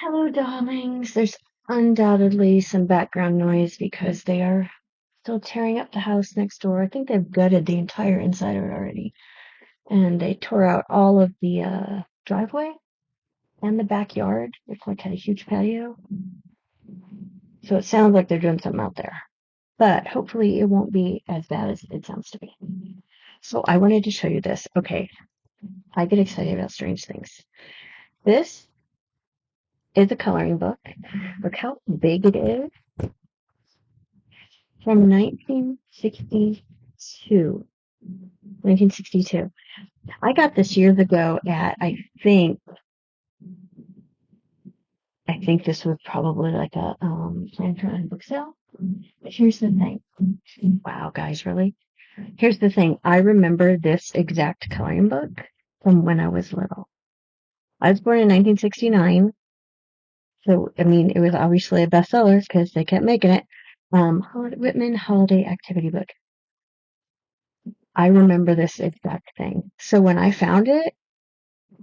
Hello, darlings. There's undoubtedly some background noise because they are still tearing up the house next door. I think they've gutted the entire inside of it already. And they tore out all of the driveway and the backyard, which like had a huge patio. So it sounds like they're doing something out there. But hopefully it won't be as bad as it sounds to be. So I wanted to show you this. Okay, I get excited about strange things. This is a coloring book. Look how big it is. From 1962. 1962. I got this years ago at, I think this was probably like a Lantern book sale. But here's the thing. Wow, guys, really? Here's the thing. I remember this exact coloring book from when I was little. I was born in 1969, so I mean, it was obviously a bestseller because they kept making it. Whitman Holiday Activity Book. I remember this exact thing. So when I found it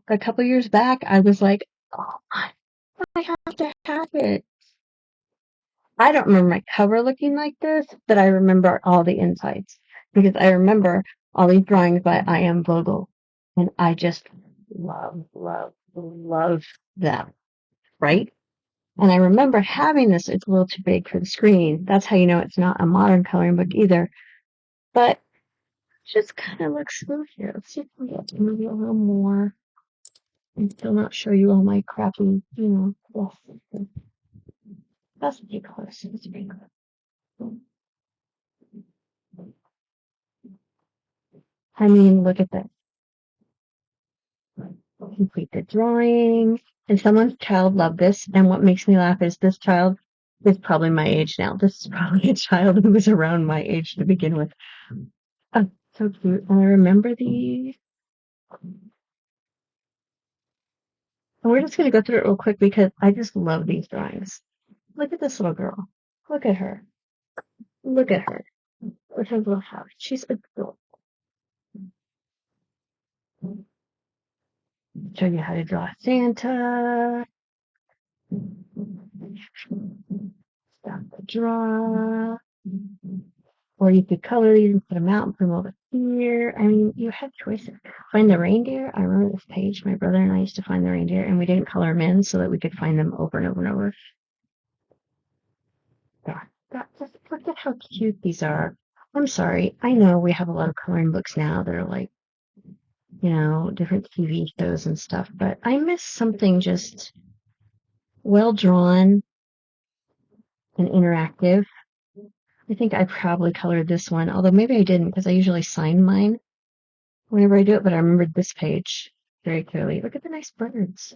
a couple years back, I was like, oh my, I have to have it. I don't remember my cover looking like this, but I remember all the insides because I remember all these drawings by I. M. Vogel, and I just love, love, love them, right? And I remember having this. It's a little too big for the screen. That's how you know it's not a modern coloring book either. But it just kind of looks smooth here. Let's see if we can get maybe a little more and still not show you all my crappy, yes, that's pretty close. That's pretty close. I mean, look at this. Complete the drawing. And someone's child loved this. And what makes me laugh is this child is probably my age now. This is probably a child who was around my age to begin with. Oh, so cute. And I remember these. And we're just going to go through it real quick because I just love these drawings. Look at this little girl. Look at her. Look at her. With her little house. She's adorable. Show you how to draw Santa. Stop the draw. Or you could color these and put them out and put them over here. I mean, you had choices. Find the reindeer. I remember this page. My brother and I used to find the reindeer, and we didn't color them in so that we could find them over and over and over. Just look at how cute these are. I'm sorry. I know we have a lot of coloring books now that are like, different TV shows and stuff, but I miss something just well drawn and interactive. I think I probably colored this one, although maybe I didn't because I usually sign mine whenever I do it, but I remembered this page very clearly. Look at the nice birds.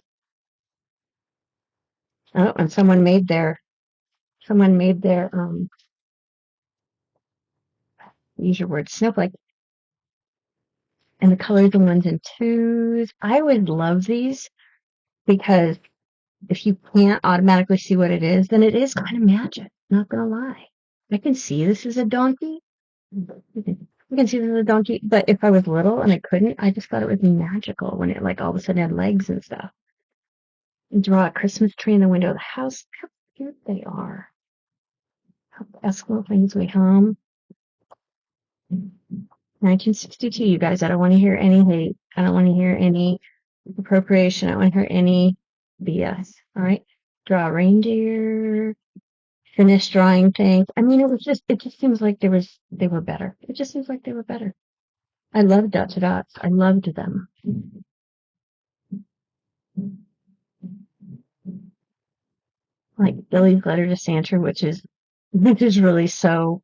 Oh, and someone made their use your word, snowflake, and the colors and ones and twos. I would love these because if you can't automatically see what it is, then it is kind of magic. Not gonna lie. I can see this is a donkey. I can see this is a donkey, but if I was little and I couldn't, I just thought it would be magical when it like all of a sudden had legs and stuff. And draw a Christmas tree in the window of the house. How cute they are. How Eskimo finds way home. 1962, you guys. I don't want to hear any hate. I don't want to hear any appropriation. I don't want to hear any BS. All right. Draw a reindeer. Finish drawing things. I mean, it just seems like they were better. It just seems like they were better. I loved dots to dots. I loved them. Like Billy's letter to Santa, which is really so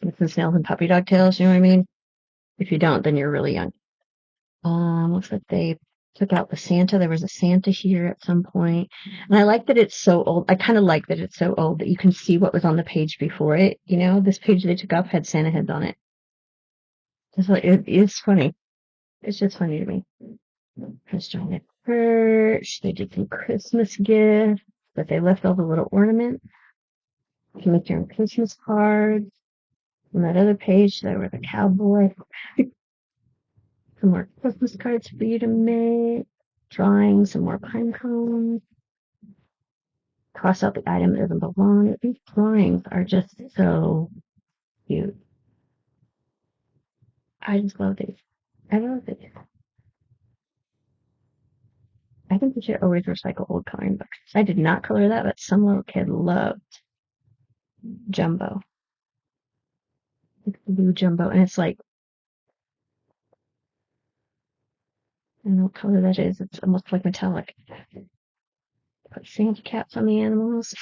with the snails and puppy dog tails, you know what I mean? If you don't, then you're really young. Looks like they took out the Santa. There was a Santa here at some point. And I like that it's so old. I kind of like that it's so old that you can see what was on the page before it. This page they took off had Santa heads on it. It's funny. It's just funny to me. Just trying to perch. They did some Christmas gifts, but they left all the little ornaments. You can make your own Christmas cards. On that other page, there was a cowboy. Some more Christmas cards for you to make. Drawing some more pine cones. Cross out the item that doesn't belong. These drawings are just so cute. I just love these. I love these. I think we should always recycle old coloring books. I did not color that, but some little kid loved Jumbo. It's blue Jumbo, and it's like, I don't know what color that is. It's almost like metallic. Put Santa caps on the animals.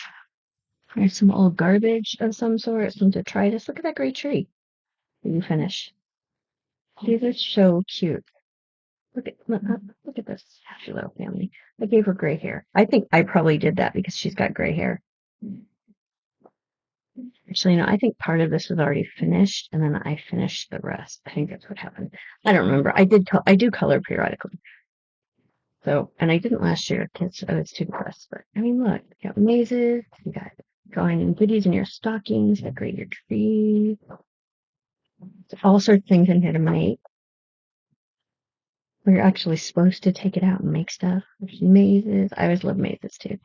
There's some old garbage of some sort, some detritus. Look at that great tree that you finish. These are so cute. Look at this happy little family. I gave her gray hair. I think I probably did that because she's got gray hair. Actually, no, I think part of this was already finished, and then I finished the rest. I think that's what happened. I don't remember. I do color periodically. So, and I didn't last year because I was too depressed. But I mean, look, you got mazes, you got drawing and goodies in your stockings, decorate your tree, all sorts of things in here to make. Where you're actually supposed to take it out and make stuff. There's mazes. I always love mazes too.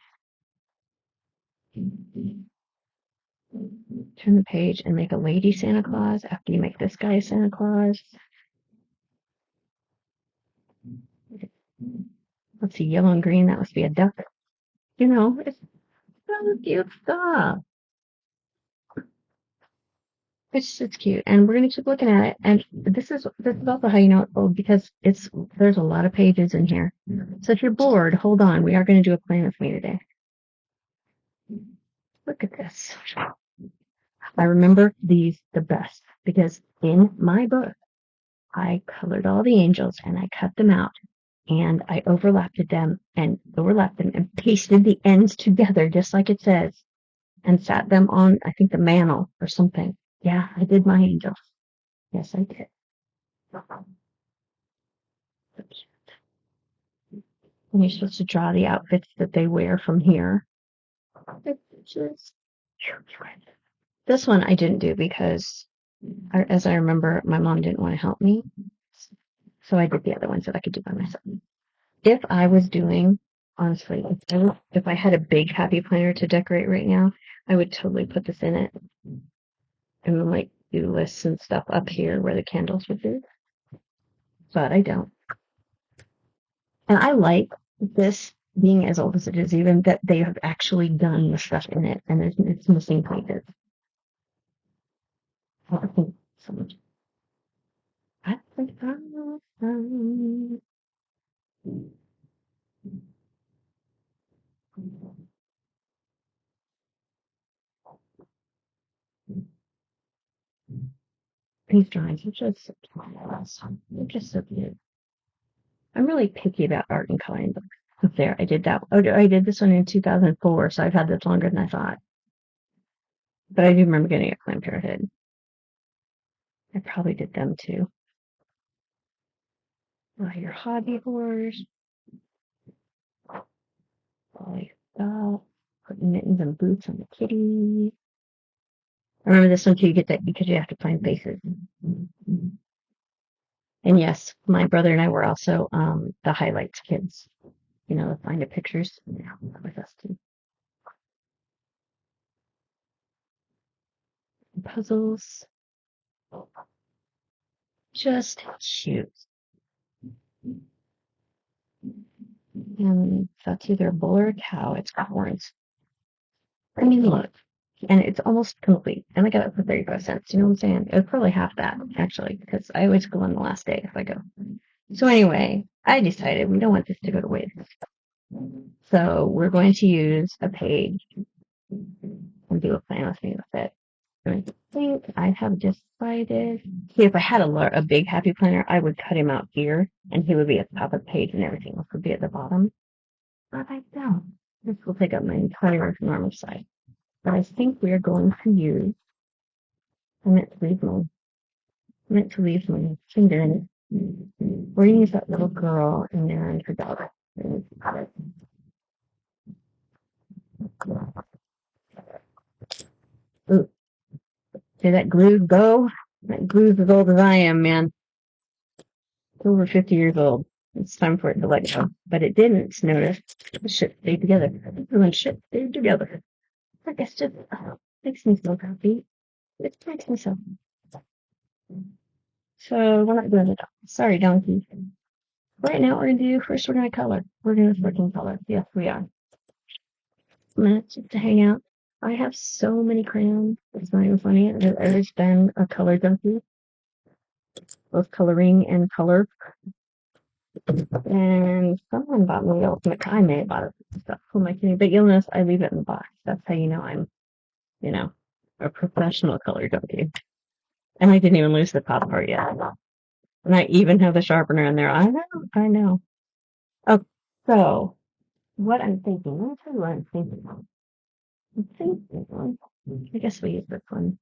Turn the page and make a lady Santa Claus after you make this guy a Santa Claus. Let's see, yellow and green, that must be a duck. You know, it's so cute stuff. It's cute. And we're gonna keep looking at it. And this is also how you know it's old because there's a lot of pages in here. So if you're bored, hold on. We are gonna do a plan with me today. Look at this. I remember these the best because in my book I colored all the angels and I cut them out and I overlapped them and pasted the ends together just like it says and sat them on, I think, the mantle or something. Yeah, I did my angels. Yes, I did. And you're supposed to draw the outfits that they wear from here. This one I didn't do because, as I remember, my mom didn't want to help me. So I did the other ones that I could do by myself. If I was doing, honestly, if I had a big happy planner to decorate right now, I would totally put this in it and then like do lists and stuff up here where the candles would be. But I don't. And I like this being as old as it is, even that they have actually done the stuff in it and it's missing pages. I think so much. I think these drawings are just so cute. They're just so cute. I'm really picky about art and coloring books. There, I did that. Oh, I did this one in 2004, so I've had this longer than I thought. But I do remember getting a clam parrot. I probably did them too. Your hobby horse. Like stuff. Putting mittens and boots on the kitty. I remember this one too. You get that because you have to find faces. And yes, my brother and I were also the highlights kids. You know, the find the pictures. Yeah, that was us too. Puzzles. Just cute. And that's either a bull or a cow. It's got horns. I mean, look. And it's almost complete. And I got it for 35 cents. You know what I'm saying? It was probably half that, actually, because I always go on the last day if I go. So anyway, I decided we don't want this to go to waste. So we're going to use a page and do a plan with me with it. And I think I have decided. See, if I had a big happy planner, I would cut him out here, and he would be at the top of the page, and everything else would be at the bottom. But I don't. This will take up my entire normal size. But I think we are going to use. I meant to leave my finger in it. We're going to use that little girl and her dog. Ooh, did that glue go? That glue's as old as I am, man. over 50 years old. It's time for it to let go. But it didn't notice. The shit stayed together. When shit stayed together. I guess just makes me so happy. It makes me so. So we're not doing it. Sorry, donkey. Right now, we're gonna do first. We're gonna color. We're gonna freaking color. Yes, we are. Minutes to hang out. I have so many crayons. It's not even funny. There's been a color junkie, both coloring and color. And someone bought me the ultimate. I may have bought it stuff. Who am I kidding? But you'll notice I leave it in the box. That's how you know I'm, you know, a professional color junkie. And I didn't even lose the top part yet. And I even have the sharpener in there. I know. I know. Oh, so what I'm thinking. Let me tell you what I'm thinking. I'm thinking. I guess we use this one.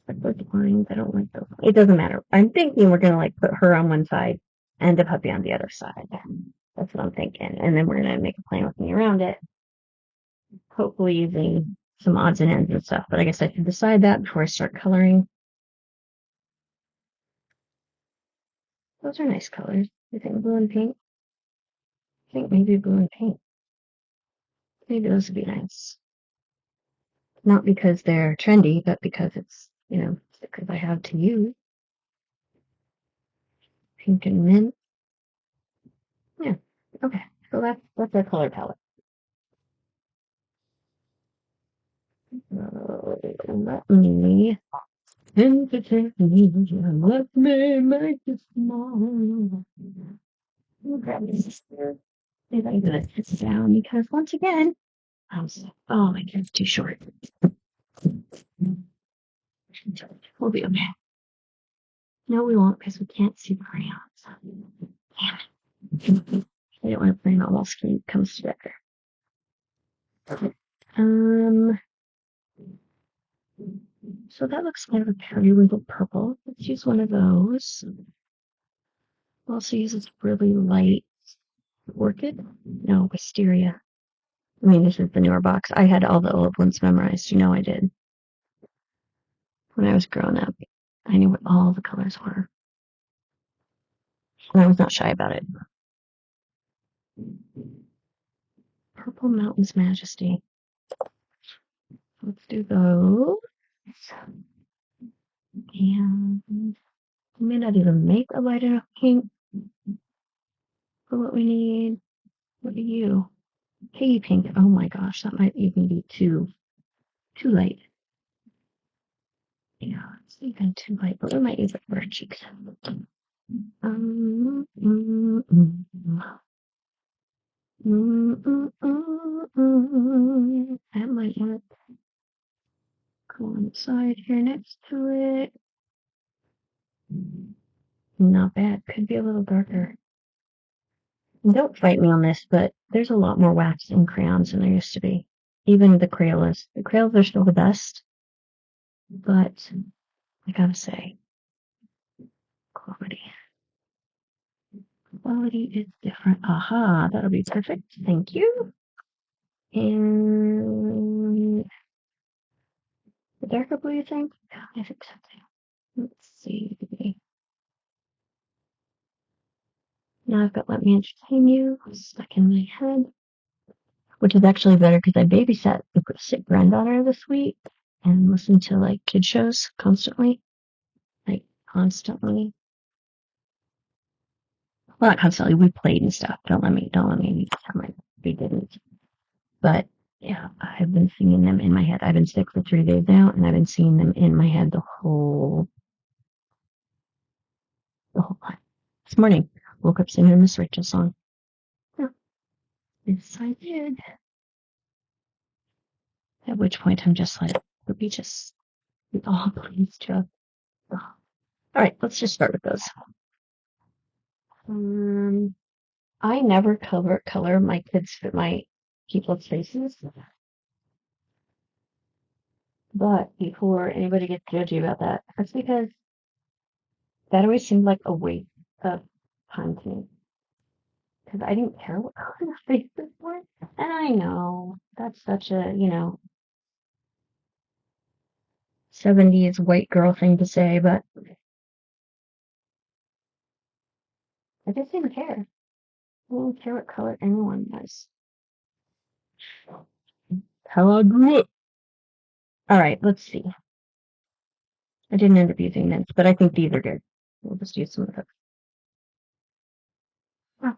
Those lines, I don't like those. It doesn't matter. I'm thinking we're gonna like put her on one side and the puppy on the other side. That's what I'm thinking. And then we're gonna make a plan with me around it. Hopefully using some odds and ends and stuff. But I guess I should decide that before I start coloring. Those are nice colors. You think blue and pink? I think maybe blue and pink. Maybe those would be nice. Not because they're trendy, but because it's, because I have to use pink and mint. Yeah. Okay. So that's our color palette. Let me entertain you. Let me make you smile. Grab this here. Maybe I'm gonna sit down because once again, oh my god, it's too short. We'll be okay. No, we won't because we can't see the crayons. Damn it. I don't want to play on while screen comes together. Um, so that looks kind of a periwinkle purple. Let's use one of those. We'll also use this really light orchid. No, wisteria. I mean, this is the newer box. I had all the old ones memorized. You know I did. When I was growing up, I knew what all the colors were. And I was not shy about it. Purple Mountain's Majesty. Let's do those. And we may not even make a light enough pink for what we need. What are you? Hey, pink. Oh my gosh, that might even be too light. Yeah, it's even too light, but we might use it for our cheeks. Mm, mm, mm, That might work. Go on the side here next to it. Not bad. Could be a little darker. Don't fight me on this, but there's a lot more wax in crayons than there used to be. Even the Crayolas. The Crayolas are still the best, but I gotta say, quality. Quality is different. Aha, that'll be perfect. Thank you. And the darker blue, you think? Yeah, I think so too. Let's see. Now I've got Let Me Entertain You stuck in my head, which is actually better because I babysat a sick granddaughter this week and listened to like kid shows constantly. Like constantly. Well, not constantly. We played and stuff. Don't let me tell my we didn't. But yeah, I've been singing them in my head. I've been sick for 3 days now, and I've been singing them in my head the whole time. This morning, woke up singing a Miss Rachel song. Yeah, yes, I did. At which point, I'm just like, could we just, oh, please, just. Oh. All right, let's just start with those. I never color my kids' my people's faces, but before anybody gets judgy about that, that's because that always seemed like a waste of time to me. Because I didn't care what color the faces were. And I know that's such a, 70s white girl thing to say, but I just didn't care. I didn't care what color anyone was. How I grew up. All right, let's see. I didn't end up using mints, but I think these are good. We'll just use some of those. Oh,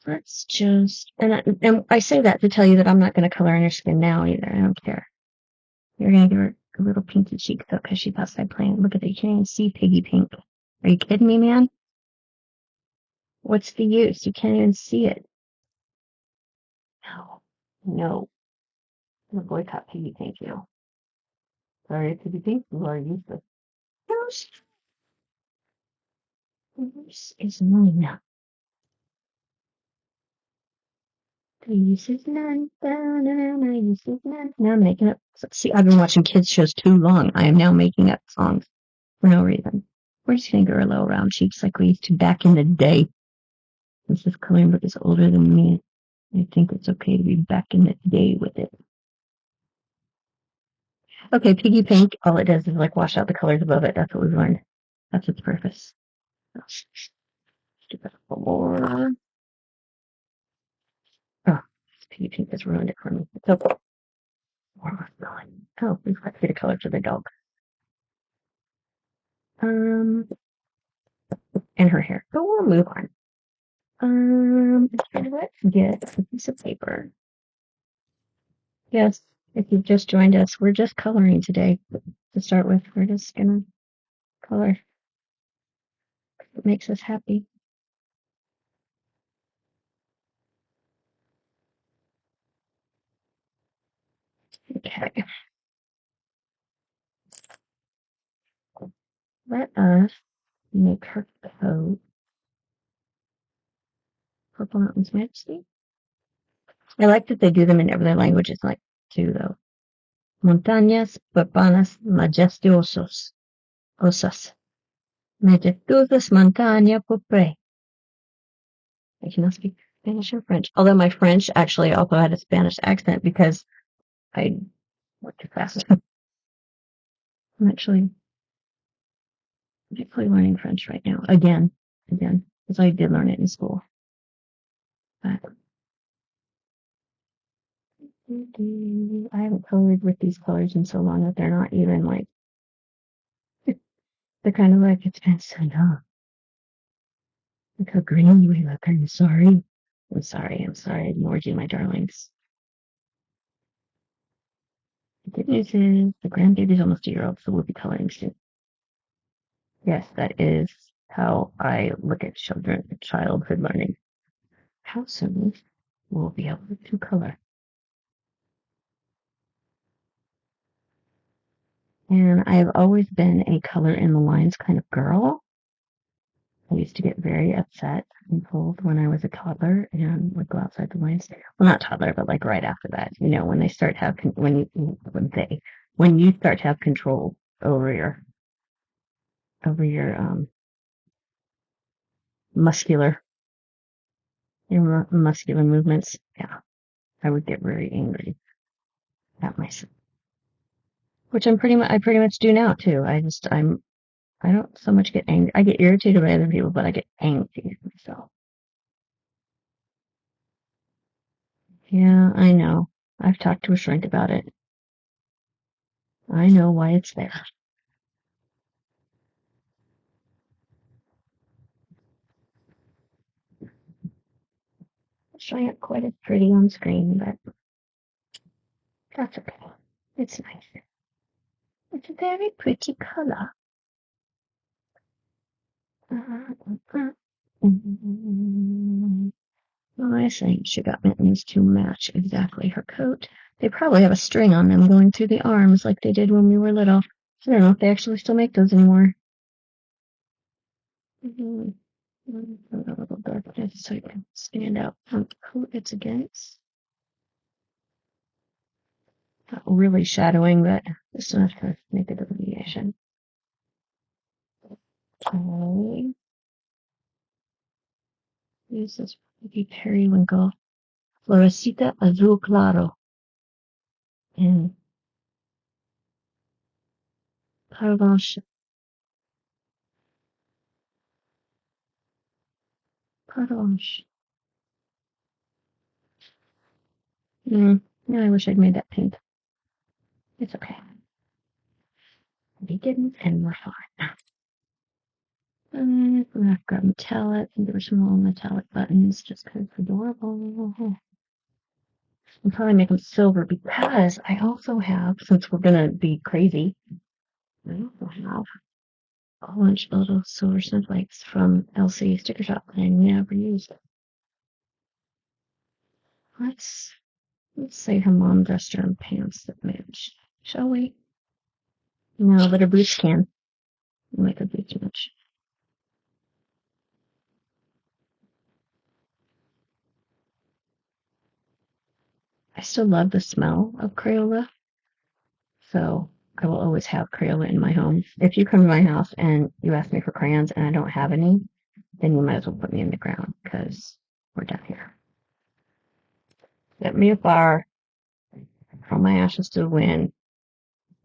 let's just, and I say that to tell you that I'm not going to color in her skin now either. I don't care. You're going to give her a little pinky cheek though, because she's outside playing. Look at that. You can't even see Piggy Pink. Are you kidding me, man? What's the use? You can't even see it. No. No. I'm going to boycott Piggy Pink, you. Sorry, Piggy Pink. You are useless. Yours is mine. The use is none. My use is none. Now I'm making up. See, I've been watching kids shows too long. I am now making up songs for no reason. We're just going to give her a little round cheeks like we used to back in the day. Since this coloring book is older than me, I think it's okay to be back in the day with it. Okay, Piggy Pink, all it does is like wash out the colors above it. That's what we've learned. That's its purpose. Let's do that a little more. Oh, Piggy Pink has ruined it for me. It's okay. Where was it going? Oh, we've got to get a color for the dog. And her hair. But we'll move on. Let's get a piece of paper. Yes, if you've just joined us, we're just coloring today to start with. We're just gonna color. It makes us happy. Okay. Let us make her coat Purple Mountain's Majesty. I like that they do them in every other languages, like too, though. Montañas Papanas Majestuosos. Osas. Majestuosas Montaña Popre. I cannot speak Spanish or French. Although my French actually also had a Spanish accent because I went too fast. I'm actually learning French right now. Again, because I did learn it in school. But I haven't colored with these colors in so long that they're not even like, they're kind of like, it's been so long. Look how green we look. I'm sorry. I'm sorry. I ignored you, my darlings. The good news is the grandbaby's almost a year old, so we'll be coloring soon. Yes, that is how I look at childhood learning. How soon we'll be able to color. And I've always been a color in the lines kind of girl. I used to get very upset and pulled when I was a toddler and would go outside the lines. Well, not toddler, but like right after that, when they start to have, when you start to have control over your muscular, your muscular movements. Yeah, I would get very angry at myself, which I pretty much do now too. I don't so much get angry. I get irritated by other people, but I get angry at myself. Yeah, I know. I've talked to a shrink about it. I know why it's there. It's showing up quite as pretty on screen, but that's okay. It's nice. It's a very pretty color. Well, I think she got mittens to match exactly her coat. They probably have a string on them going through the arms like they did when we were little. I don't know if they actually still make those anymore. A little darkness so you can stand out from the coat it's against. Not really shadowing, but just enough to make a delineation. Okay. Use this pretty periwinkle. Florecita azul claro. And Revanche. Revanche. Yeah, I wish I'd made that pink. It's okay. We didn't, and we're fine. I'm gonna grab metallic, and there were some little metallic buttons just because it's adorable. I'll probably make them silver because I also have, since we're gonna be crazy, I also have a whole bunch of little silver snowflakes from LC Sticker Shop that I never used. Let's say her mom dressed her in pants that matched, shall we? No, but her boots can. Make her boots match. I still love the smell of Crayola, so I will always have Crayola in my home. If you come to my house and you ask me for crayons and I don't have any, then you might as well put me in the ground because we're done here. Get me a bar, throw my ashes to the wind,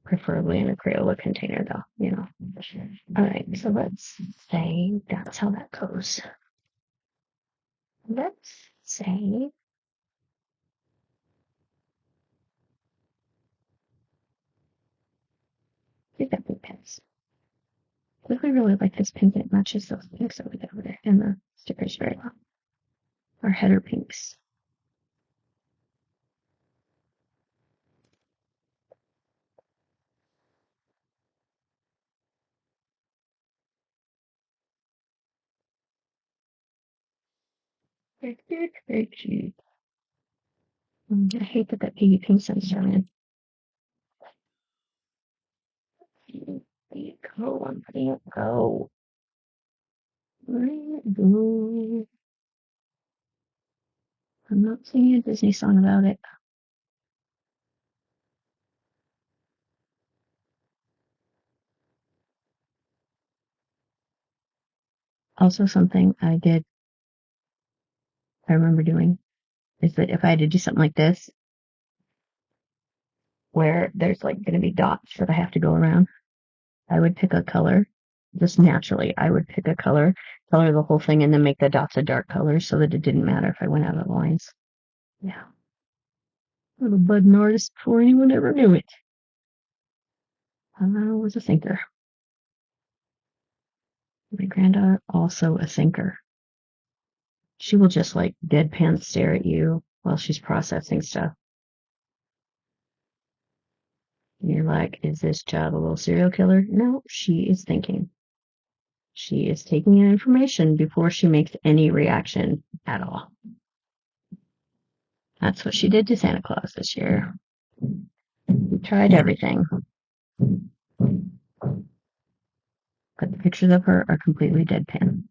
preferably in a Crayola container though, you know. All right, so let's say that's how that goes. Let's say we've got pink pins. I really like this pink. It matches those pinks over there and the stickers very well. Our header pinks. Very cute, very cute. I hate that piggy pink sensor in. There you go. I'm letting it go. Let it go. I'm not singing a Disney song about it. Also, something I remember doing, is that if I had to do something like this, where there's like going to be dots that I have to go around, I would pick a color. Just naturally, I would pick a color the whole thing, and then make the dots a dark color so that it didn't matter if I went out of lines. Yeah. Little budding artist before anyone ever knew it. I was a thinker. My granddaughter, also a thinker. She will just like deadpan stare at you while she's processing stuff. And you're like, is this child a little serial killer? No, she is thinking. She is taking in information before she makes any reaction at all. That's what she did to Santa Claus this year. We tried everything. But the pictures of her are completely deadpan.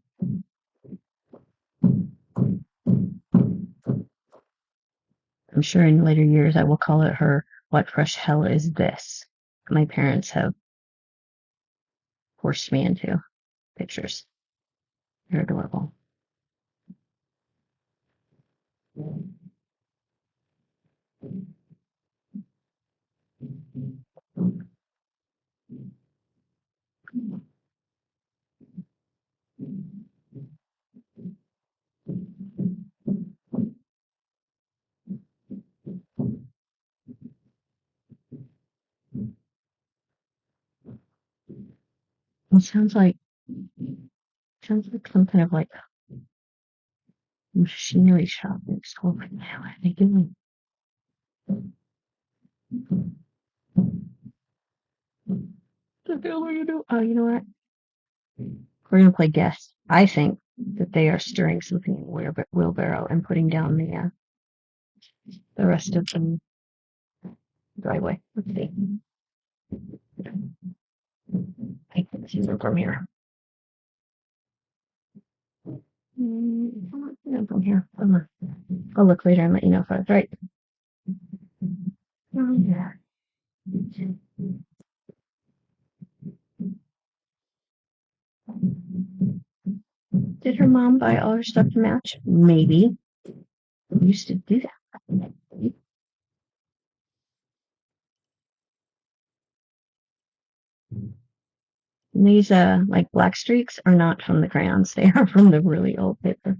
I'm sure in later years I will call it her, what fresh hell is this? My parents have forced me into pictures. They're adorable. It sounds like some kind of like machinery shop next door right now. What are they doing? What the hell are you doing? Oh, you know what? We're gonna play guess. I think that they are stirring something in a wheelbarrow and putting down the rest of the driveway. Let's see. I can see them from here. From here. I'll look later and let you know if I was right. Yeah. Did her mom buy all her stuff to match? Maybe. We used to do that. And these like black streaks are not from the crayons. They are from the really old paper.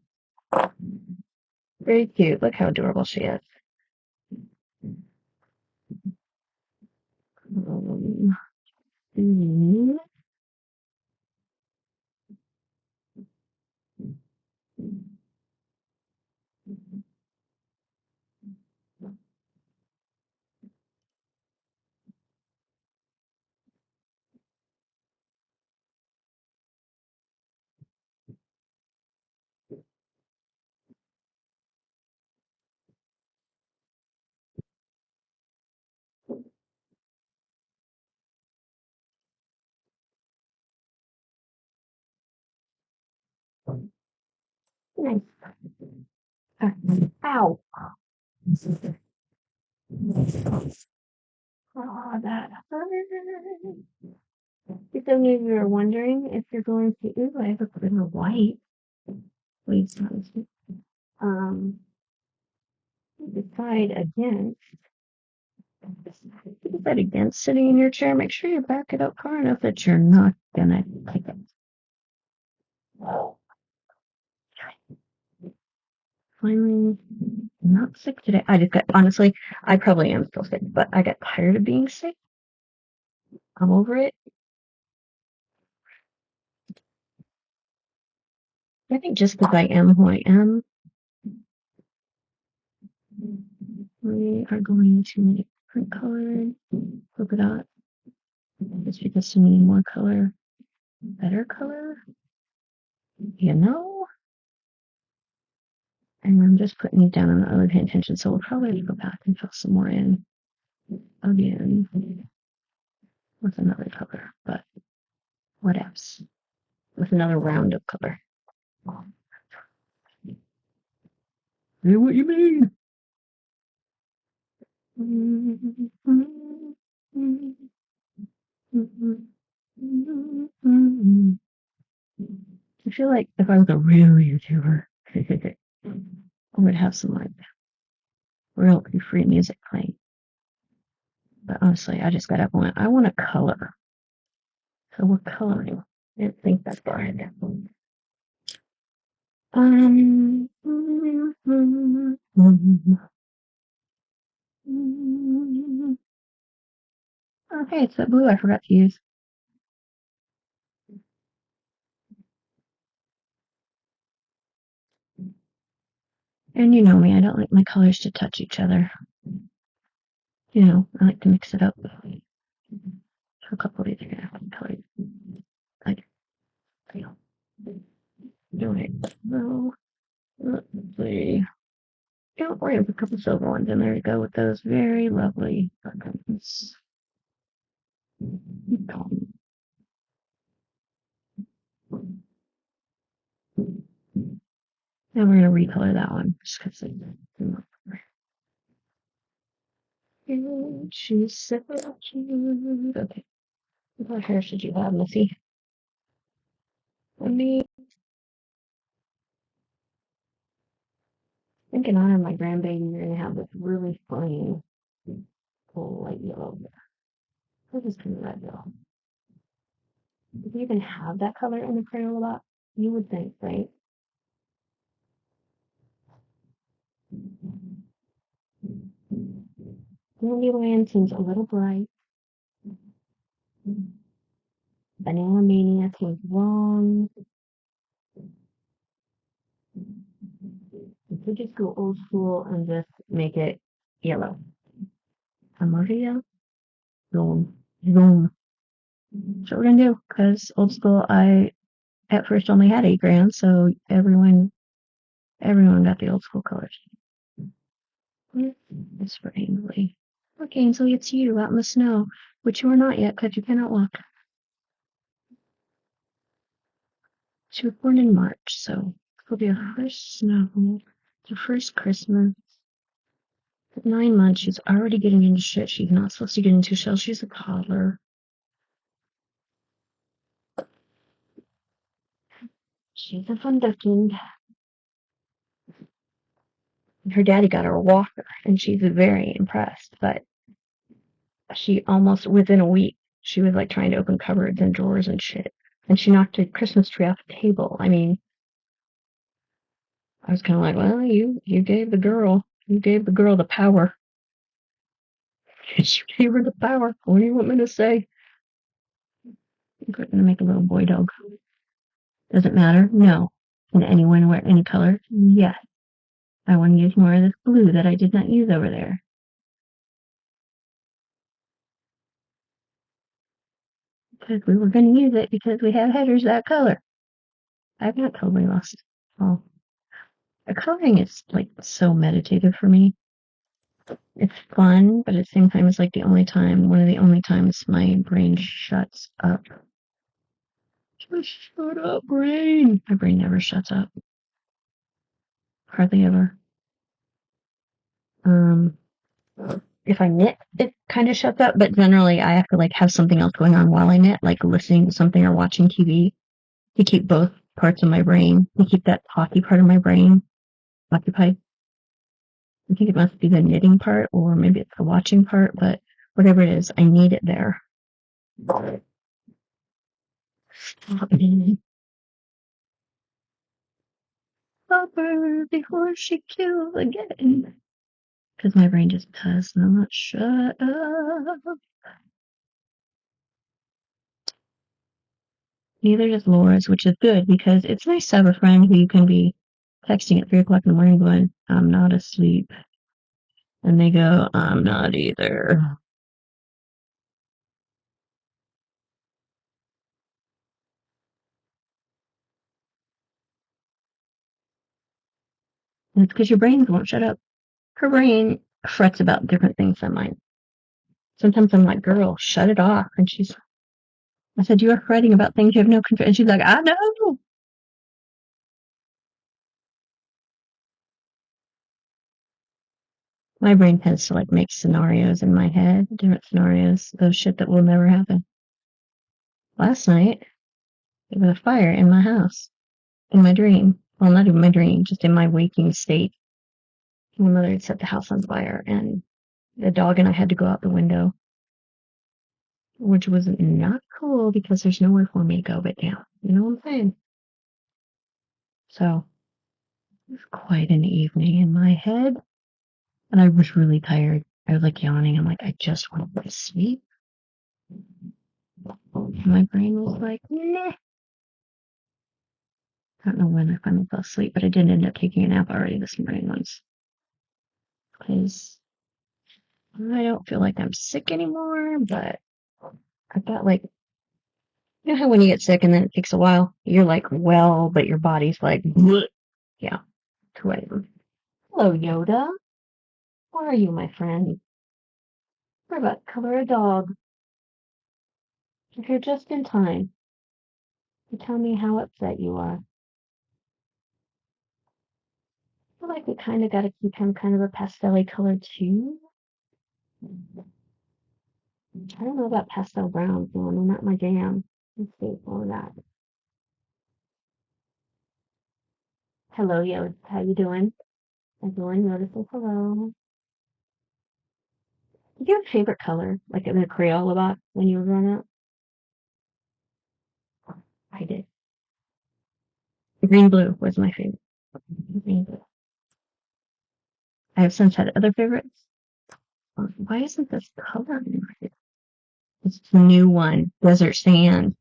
Very cute. Look how adorable she is. Um, mm, nice. Ow. Oh, that hurt. If any of you are wondering if you're going to, ooh, I have a bit of white. Please don't. Um, decide against, decide against sitting in your chair. Make sure you back it up far enough that you're not gonna take it. Finally, I'm not sick today. I just got, honestly, I probably am still sick, but I got tired of being sick. I'm over it. I think just because I am who I am, we are going to make different color polka dot. Just because to me, more color, better color, you know? And I'm just putting it down. I'm not really paying attention, so we'll probably go back and fill some more in again with another color, but what else? With another round of color. Hey, what you mean? I feel like if I was a real YouTuber, I would have some like royalty free music playing. But honestly, I just got up and went, I want to color. So we're coloring. I didn't think that far ahead. Um, okay, it's that blue I forgot to use. And you know me, I don't like my colors to touch each other. You know, I like to mix it up. So a couple of these are gonna have colors. Like, you know, doing it. No, let's see. Yeah, we're gonna put a couple silver ones in there to go with those very lovely buttons. Now we're gonna recolor that one just because she's so cute. Okay, what hair should you have, Missy? I mean, I think in honor of my grandbaby, you're gonna have this really funny light yellow. This is kind of red though. If you even have that color in the Crayola box, you would think, right? Candyland seems a little bright. Banana Mania seems wrong. You could just go old school and just make it yellow. Amarillo? Zone. Zone. That's what we're gonna do, because old school, I at first only had 8 grand, so everyone got the old school colors. It's for Ainsley. Look, Ainsley, it's you out in the snow, which you are not yet because you cannot walk. She was born in March, so it'll be her first snow, her first Christmas. At 9 months, she's already getting into shit she's not supposed to get into. She's a toddler. She's a fun duckling. Her daddy got her a walker, and she's very impressed. But she almost within a week, She was like trying to open cupboards and drawers and shit. And she knocked a Christmas tree off the table. I mean, I was kind of like, well, you gave the girl the power. You gave her the power. What do you want me to say? I'm going to make a little boy dog. Does it matter? No. Can anyone wear any color? Yes. I want to use more of this blue that I did not use over there. Because we were going to use it because we have headers that color. I've not totally lost. Oh, coloring is like so meditative for me. It's fun, but at the same time, it's like one of the only times my brain shuts up. Just shut up, brain. My brain never shuts up. Hardly ever. Um, if I knit, it kind of shuts up, but generally I have to like have something else going on while I knit, like listening to something or watching TV to keep both parts of my brain, to keep that talky part of my brain occupied. I think it must be the knitting part, or maybe it's the watching part, but whatever it is, I need it there. Stop me. Stop her before she kills again. Because my brain just does not shut up. Neither does Laura's, which is good because it's nice to have a friend who you can be texting at 3 o'clock in the morning going, I'm not asleep. And they go, I'm not either. And it's because your brains won't shut up. Her brain frets about different things than mine. Sometimes I'm like, girl, shut it off. And I said, you are fretting about things you have no control. And she's like, I know. My brain tends to like make scenarios in my head, different scenarios, those shit that will never happen. Last night, there was a fire in my house, in my dream. Well, not even my dream, just in my waking state. My mother had set the house on fire, and the dog and I had to go out the window, which was not cool because there's nowhere for me to go but down. You know what I'm saying? So, it was quite an evening in my head, and I was really tired. I was like yawning. I'm like, I just want to go to sleep. And my brain was like, nah. I don't know when I finally fell asleep, but I did end up taking a nap already this morning once. Because I don't feel like I'm sick anymore, but I've got like, you know how when you get sick and then it takes a while, you're like, well, but your body's like, bleh. Yeah, it's who I am. Hello, Yoda. Where are you, my friend? We're about to color a dog. You're here just in time to tell me how upset you are. I feel like we kind of got to keep him kind of a pastel color too. I don't know about pastel browns, though. They're not my jam. Let's see all of that. Hello, Yoda. How you doing? Everyone notices hello. Did you have a favorite color, like in the Crayola box when you were growing up? I did. Green blue was my favorite. Green blue. I have since had other favorites. Why isn't this color? It's the new one, Desert Sand.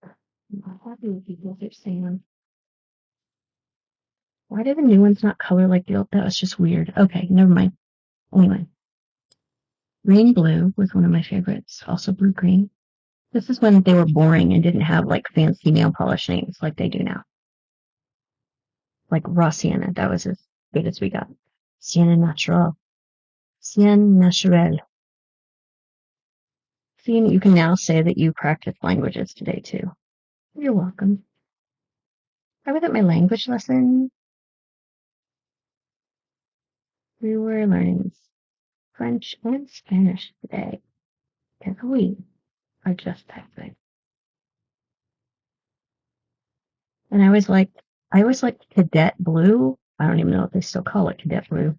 I'm happy with you, Desert Sand. Why do the new ones not color like the old? That was just weird. Okay, never mind. Anyway, green blue was one of my favorites. Also blue green. This is when they were boring and didn't have like fancy nail polish names like they do now. Like raw sienna. That was as good as we got. Sienna natural. Sienna naturel. See, you can now say that you practice languages today too. You're welcome. I was at my language lesson. We were learning French and Spanish today because we are just typing. And I always liked cadet blue. I don't even know if they still call it cadet blue.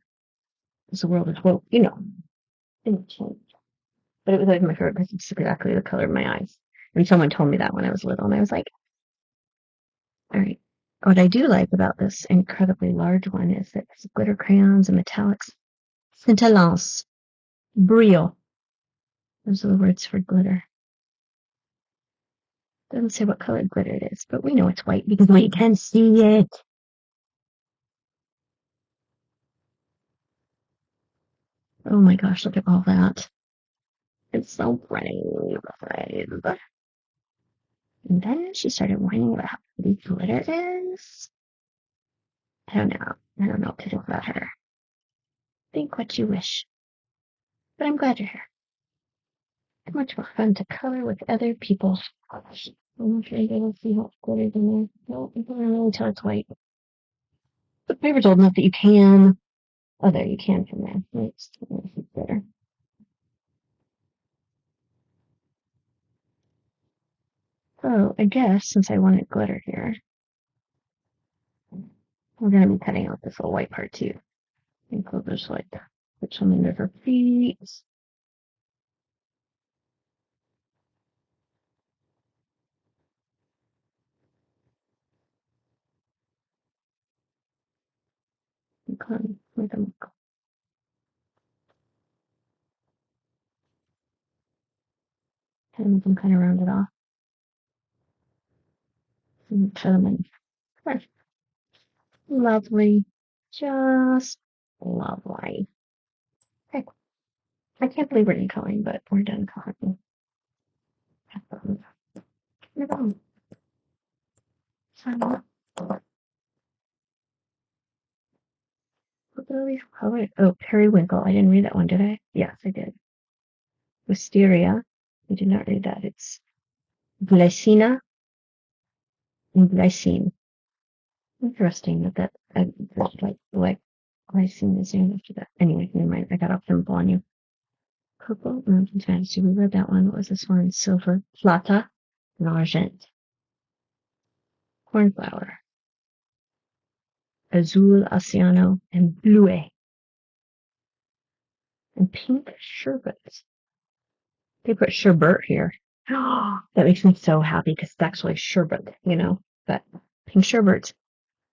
Because the world is woke, things change. But it was like my favorite because it's exactly the color of my eyes. And someone told me that when I was little, and I was like, all right. What I do like about this incredibly large one is that it's glitter crayons and metallics. Scintillance. Brio. Those are the words for glitter. Doesn't say what color glitter it is, but we know it's white because we can see it. Oh my gosh, look at all that. It's so pretty. And then she started whining about how pretty glitter is. I don't know. I don't know what to do about her. Think what you wish. But I'm glad you're here. It's much more fun to color with other people. I'm not sure you guys see how glitter's in there. No, you can't really tell it's white. The paper's old enough that you can. Oh, there, you can from there. It's better. So, I guess since I wanted glitter here, we're going to be cutting out this little white part too. I think we'll just like put some into her feet. And come with them. And make them kind of round it off. And put them in. Lovely. Just lovely. Okay. I can't believe we're done coloring, but we're done coloring. No problem. So, look at all these colors. Oh, periwinkle. I didn't read that one, did I? Yes, I did. Wisteria. I did not read that. It's glycina and glycine. Interesting that like glycine is named after that. Anyway, never mind. I got off them on you. Purple Mountain Fantasy. We read that one. What was this one? Silver. Plata and argent. Cornflower. Azul Oceano and blue. And pink sherbet. They put sherbet here. That makes me so happy because it's actually sherbet, you know. But pink sherbet.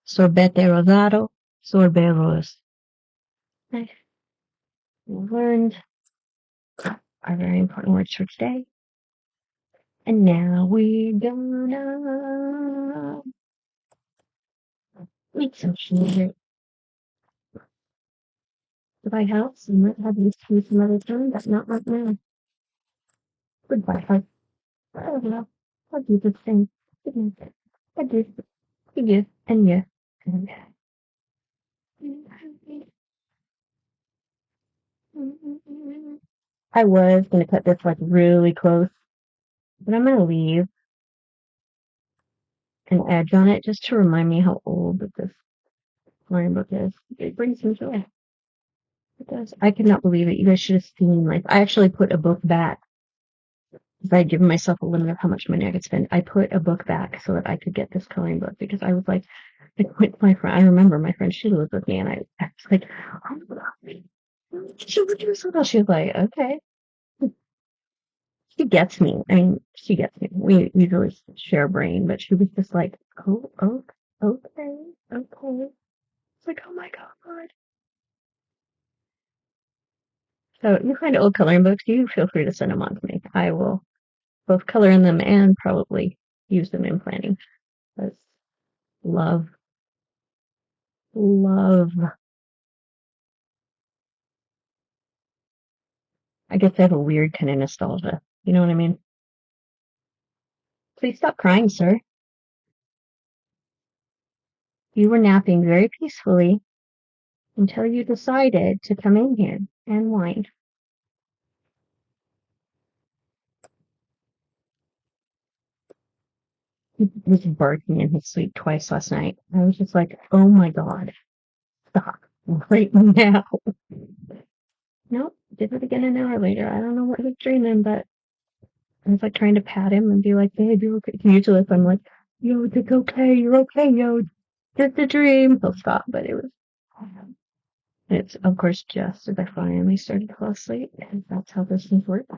Sorbete rosado. Sorbet rose. Nice. We've learned our very important words for today. And now we're gonna eat some sugar. Goodbye, house, and let's have you see some other time, but not right now. Goodbye, heart. I don't know. I'll do the same. Good night. Adieu. Adieu. And you. I was gonna cut this like really close, but I'm gonna leave an edge on it just to remind me how old this coloring book is. It brings me joy. It does. I could not believe it. You guys should have seen, like, I actually put a book back because I had given myself a limit of how much money I could spend. I put a book back so that I could get this coloring book because I was like, with my friend, I remember my friend, she lived with me, and I was like, oh my God, she would do so well. She was like, okay. She gets me. I mean, she gets me. We usually share a brain, but she was just like, oh, okay, okay. It's like, oh my God. So you find old coloring books, you feel free to send them on to me. I will both color in them and probably use them in planning. Because love, love. I guess I have a weird kind of nostalgia. You know what I mean? Please stop crying, sir. You were napping very peacefully until you decided to come in here and whine. He was barking in his sleep twice last night. I was just like, oh my God, stop right now. Nope, did it again an hour later. I don't know what he was dreaming, but I was like trying to pat him and be like, babe, you're okay. Usually if I'm like, yo, it's okay, you're okay, yo, just a dream, he'll stop, but it was, it's of course just as I finally started to fall asleep, and that's how this thing works.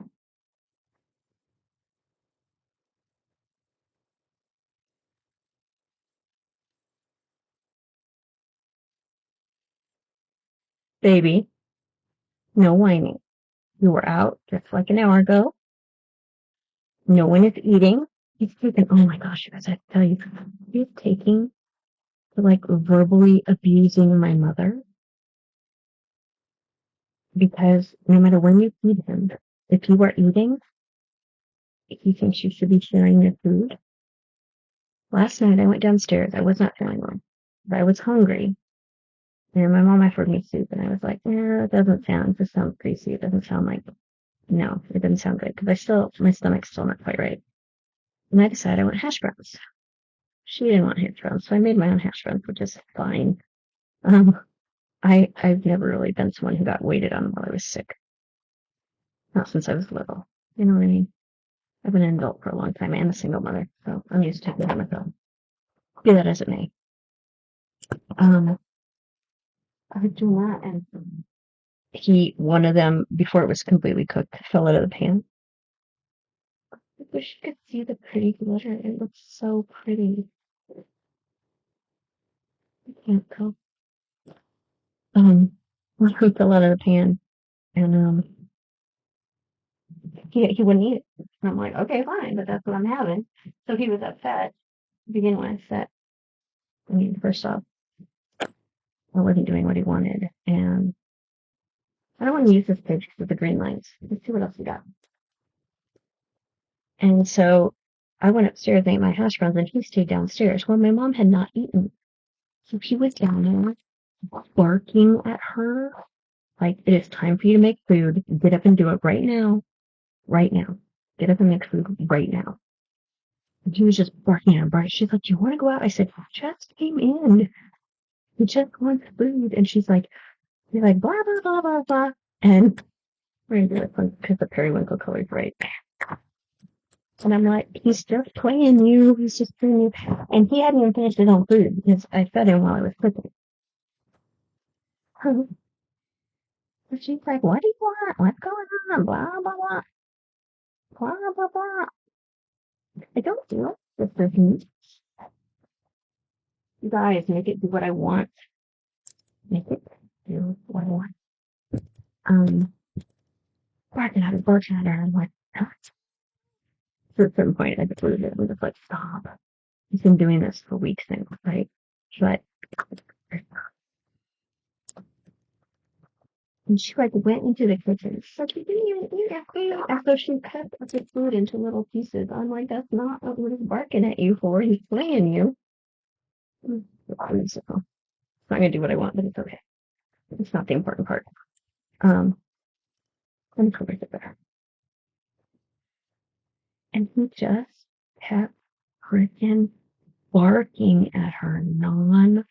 baby, no whining. You were out just like an hour ago. No one is eating. He's taken, oh my gosh, you guys, I have to tell you, he's taking to like verbally abusing my mother because no matter when you feed him, if you are eating, he thinks you should be sharing your food. Last night I went downstairs. I was not feeling well, but I was hungry. And my mom offered me soup, and I was like, it doesn't sound, it just sounds greasy. It doesn't sound like, no, it doesn't sound good because my stomach's still not quite right. And I decided I want hash browns. She didn't want hash browns, so I made my own hash browns, which is fine. Um, I've never really been someone who got waited on while I was sick. Not since I was little. You know what I mean? I've been an adult for a long time and a single mother, so I'm used to taking care of myself. Be that as it may. I was doing that, and one of them, before it was completely cooked, fell out of the pan. I wish you could see the pretty glitter. It looks so pretty. I can't tell. One of them fell out of the pan, and he wouldn't eat it. And I'm like, okay, fine, but that's what I'm having. So he was upset to begin with that, I mean, first off, I wasn't doing what he wanted, and I don't want to use this page with the green lines. Let's see what else we got. And so I went upstairs and ate my hash browns, and he stayed downstairs. Well, my mom had not eaten, so he was down there barking at her like, it is time for you to make food. Get up and do it right now. Right now. Get up and make food right now. And he was just barking at her. She's like, do you want to go out? I said, he just came in. He just wants food. And he's like, blah, blah, blah, blah, blah. And we're going to do this one because the periwinkle color's right. And I'm like, he's just playing you. He's just playing you. And he hadn't even finished his own food because I fed him while I was cooking. So she's like, what do you want? What's going on? Blah, blah, blah. Blah, blah, blah. I don't do it. This doesn't. You guys, make it do what I want. Make it do what I want. Um, barking at her. I'm like, "Ah." So at a certain point, I just lose it. I'm just like, stop. He's been doing this for weeks now, right? But, and she like went into the kitchen. She's like, you didn't even eat your food after she cut up the food into little pieces. I'm like, that's not what we're barking at you for. He's playing you. So, it's not gonna do what I want, but it's okay. It's not the important part. Let me cover it better. And he just kept freaking barking at her non-stop.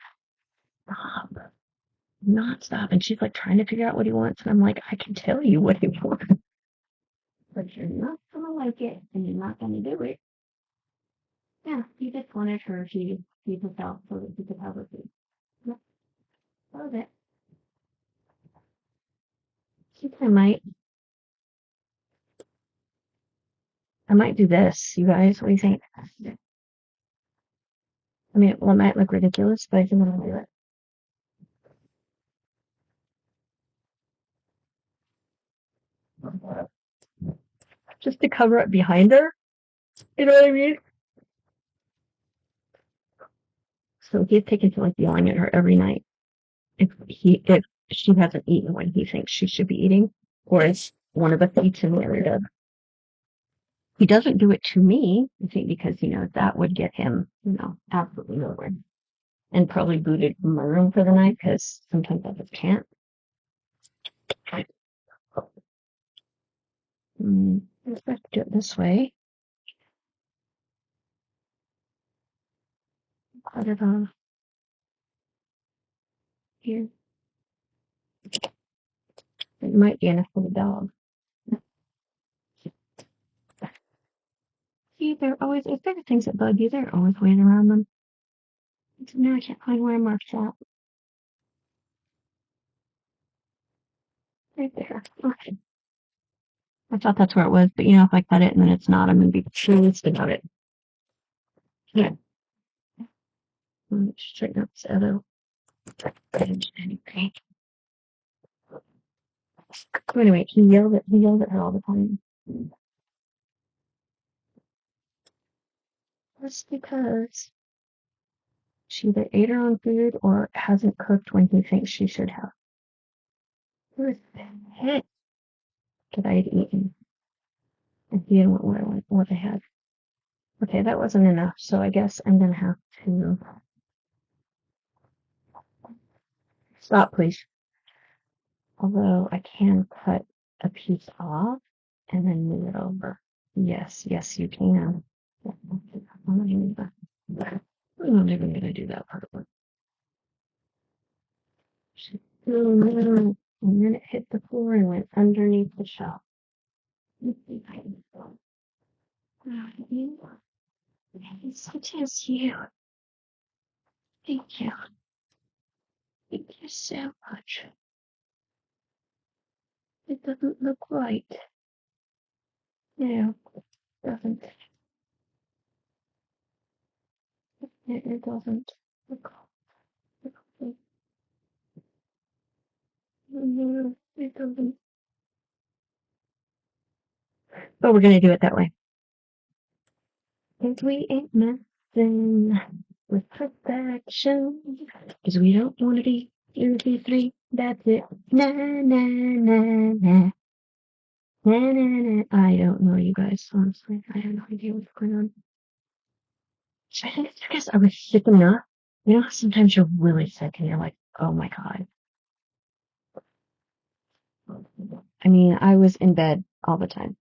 Non-stop. And she's like trying to figure out what he wants. And I'm like, I can tell you what he wants. But you're not gonna like it and you're not gonna do it. Yeah, he just wanted her to feed herself so that he could have her food. Yep, that was it. I think I might do this, you guys. What do you think? I mean, well, it might look ridiculous, but I think I'm gonna do it. Just to cover it behind her. You know what I mean? So he's taken to like yelling at her every night if she hasn't eaten when he thinks she should be eating, or if one of us eats and the other does. He doesn't do it to me, I think, because that would get him, absolutely nowhere, and probably booted from my room for the night because sometimes I just can't. Let's have to do it this way. Put it on here. It might be enough for the dog. See, if there are things that bug you, they're always weighing around them. So now I can't find where I marked that. Right there. Okay. I thought that's where it was, but if I cut it and then it's not, I'm going to be pissed about it. Yeah. Let me straighten up this other edge anyway. So anyway, he yelled at her all the time. Just because she either ate her own food or hasn't cooked when he thinks she should have. He was pissed that I had eaten and he didn't want what I had. Okay, that wasn't enough, so I guess I'm gonna have to stop, please. Although I can cut a piece off and then move it over. Yes, yes, you can. Yeah, I'm gonna do that. I'm not even gonna do that part of it. Oh no. And then it hit the floor and went underneath the shelf. It's such as you. Thank you. Thank you so much. It doesn't look right. No, it doesn't. It doesn't look right. No, it doesn't. But we're gonna do it that way. Cause we ain't messing with perfection. Cause we don't want to be 2, 2, 3. That's it. Na na na na. Na na na. I don't know, you guys. Honestly, I have no idea what's going on. I think it's because I was sick enough. You know, sometimes you're really sick and you're like, oh my God. I mean, I was in bed all the time.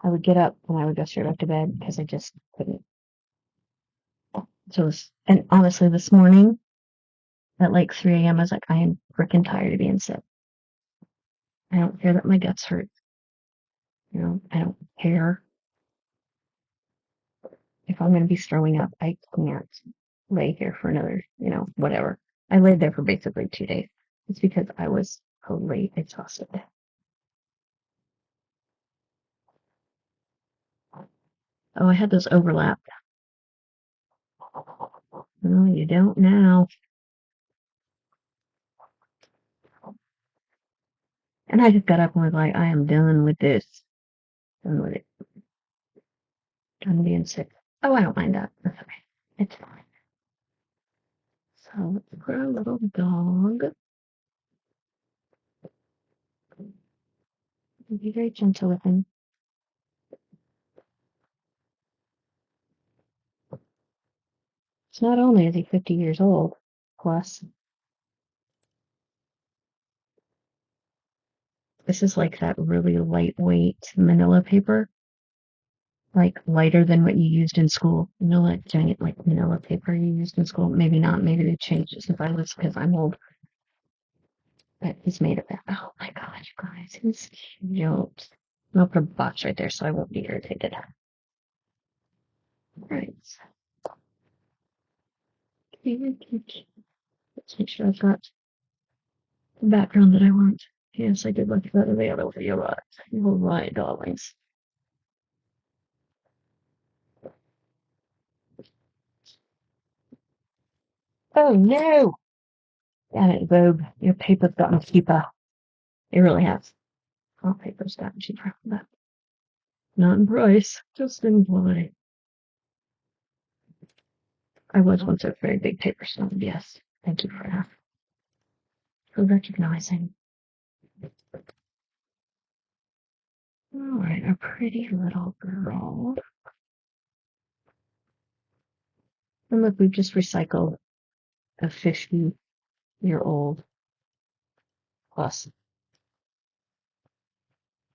I would get up and I would go straight back to bed because I just couldn't. And honestly, this morning at like 3 a.m., I was like, I am freaking tired of being sick. I don't care that my guts hurt. You know, I don't care if I'm going to be throwing up. I can't lay here for another, whatever. I laid there for basically 2 days. It's because I was totally exhausted. Oh, I had those overlapped. No, you don't now. And I just got up and was like, I am done with this. Done with it. Done being sick. Oh, I don't mind that. That's okay. It's fine. So let's put our little dog. Be very gentle with him. So not only is he 50 years old, plus this is like that really lightweight manila paper, like lighter than what you used in school. You know, like giant like manila paper you used in school. Maybe not. Maybe they changed it since I was because I'm old. But he's made of that. Oh my God, you guys, he's cute. I'll put a box right there so I won't be irritated. Right. Let's make sure I've got the background that I want. Yes, I did look at the other video. You're right, darlings. Oh no! Damn it, Vogue. Your paper's gotten cheaper. It really has. All paper's gotten cheaper. But not in price, just in quality. I was once a very big paper snob, yes. Thank you for that. For recognizing. Alright, a pretty little girl. And look, we've just recycled a 50-year-old plus.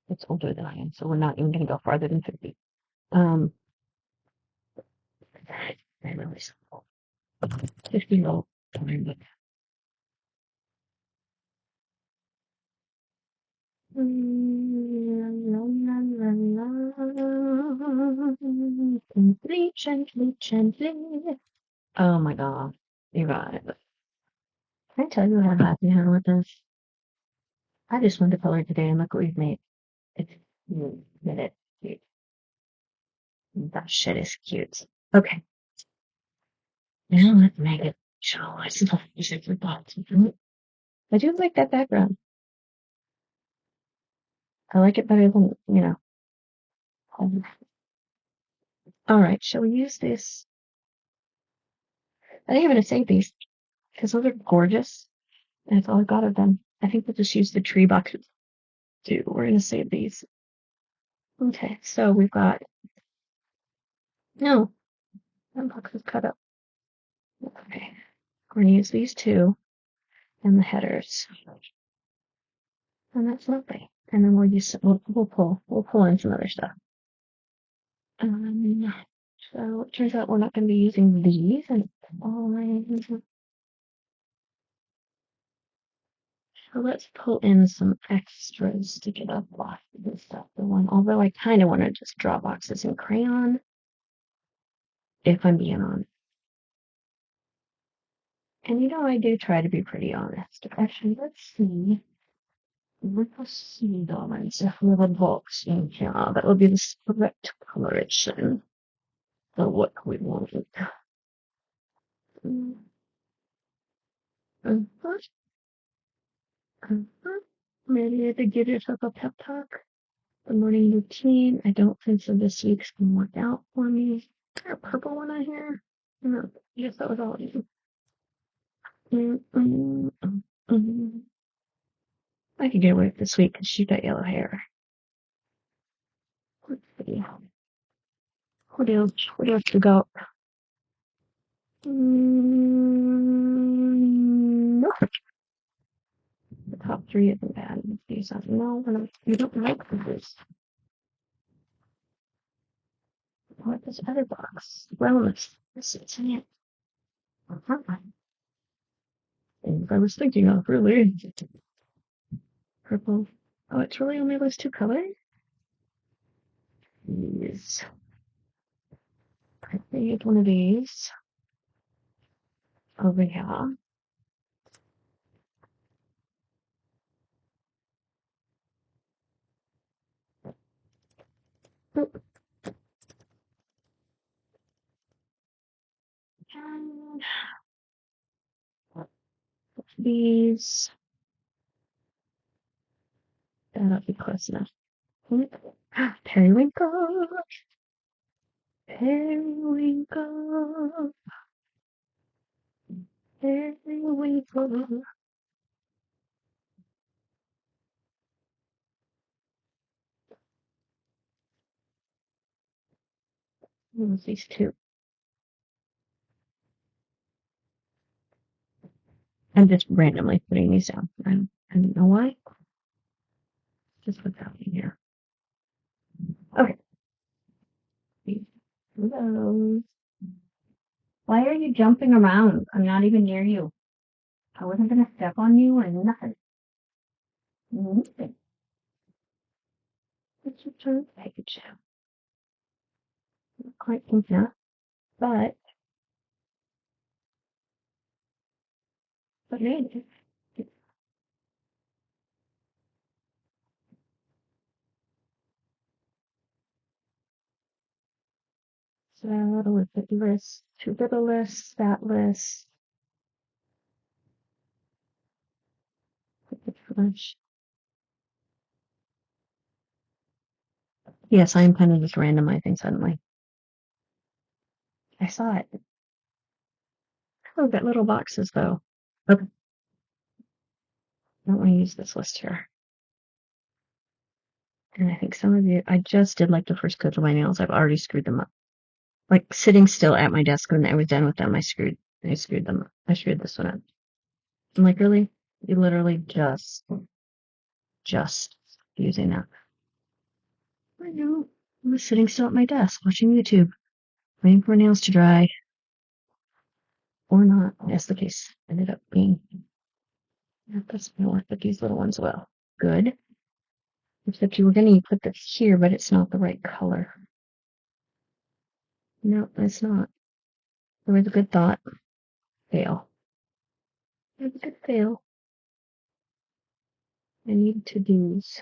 It's older than I am, so we're not even going to go farther than 50. I really simple. 50-year-old time, but gently, gently, gently. Oh my God, you guys. Can I tell you how happy I am with this? I just went to color today and look what we've made. It's cute. It cute. That shit is cute. Okay. Now let's make it show us the music for box. I do like that background. I like it better than, you know. All right, shall we use this? I think I'm going to save these because those are gorgeous. And that's all I got of them. I think we'll just use the tree boxes too. We're going to save these. Okay, so we've got, no, that box is cut up. Okay, we're going to use these two and the headers. And that's lovely. And then we'll pull in some other stuff. Um, so it turns out we're not going to be using these and so let's pull in some extras to get up off this stuff. The one, although I kind of want to just draw boxes in crayon, if I'm being honest. And you know, I do try to be pretty honest. Actually, let's see. Let's see, darlings, if we have a box in here that will be the correct coloration of what we want. Mhm. Maybe to give yourself a pep talk. The morning routine. I don't think so. This week's gonna work out for me. Is there a purple one on here? No, yes, that was all you. I could get away with this week because she got yellow hair. Let's see. What else? What else we got? Nope. The top three isn't bad. Let's do something. No, we don't like this. What this other box? Wellness. This is it. Things I was thinking of, really. Purple. Oh, it's really only those two colors? These. I need one of these over here. Oop. And these. That'll be close enough. Periwinkle. Periwinkle. Periwinkle. What was these two? I'm just randomly putting these down. I don't know why. Just what's happening here. Okay. Hello. Why are you jumping around? I'm not even near you. I wasn't gonna step on you or nothing. Nothing. Let's return the page. Not quite think enough, but maybe. So with the list, two little lists, that list. Yes, I am kind of just randomizing suddenly. I saw it. Oh, got little boxes though. Okay. I don't want to use this list here. And I think some of you, I just did like the first coat of my nails. I've already screwed them up. Like sitting still at my desk when I was done with them, I screwed them up. I screwed this one up. I'm like, really? You literally just using that. I know. I was sitting still at my desk watching YouTube, waiting for nails to dry. Or not, as the case ended up being. That's gonna work with these little ones well. Good. Except you were gonna put this here, but it's not the right color. No, it's not. It was a good thought. Fail. It was a good fail. I need to-dos.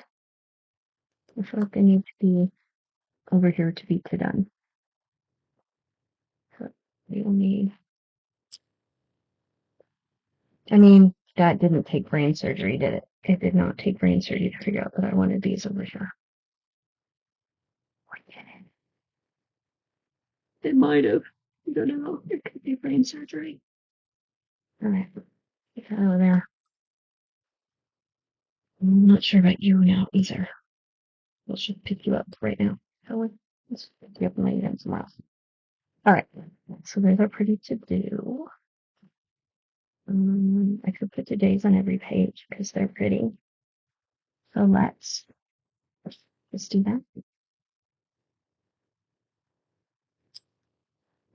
I feel like I need to be over here to be to done. So we'll need. I mean, that didn't take brain surgery, did it? it did not take brain surgery to figure out that I wanted these over here. It might have. I don't know. It could be brain surgery. All right. Get that out of there. I'm not sure about you now either. We'll just pick you up right now. Let's pick you up and lay you down somewhere else. All right. So those are pretty to do. I could put today's on every page because they're pretty. So let's do that.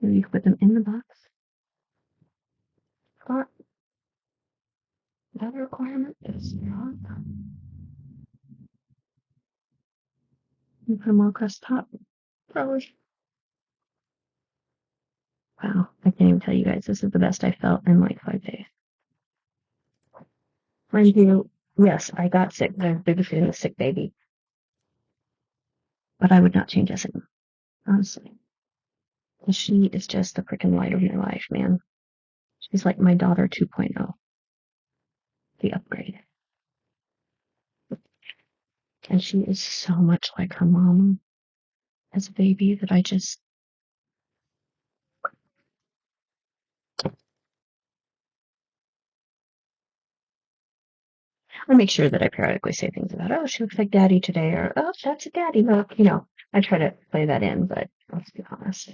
Maybe you can put them in the box. Got that requirement is not. You put them all across the top. Probably. Wow, I can't even tell you guys. This is the best I felt in like 5 days. Mind you, yes, I got sick. I'm babysitting a sick baby. But I would not change Jessica, honestly. She is just the freaking light of my life, man. She's like my daughter 2.0, the upgrade. And she is so much like her mom as a baby that I make sure that I periodically say things about, oh, she looks like daddy today, or, oh, that's a daddy look. I try to play that in, but let's be honest.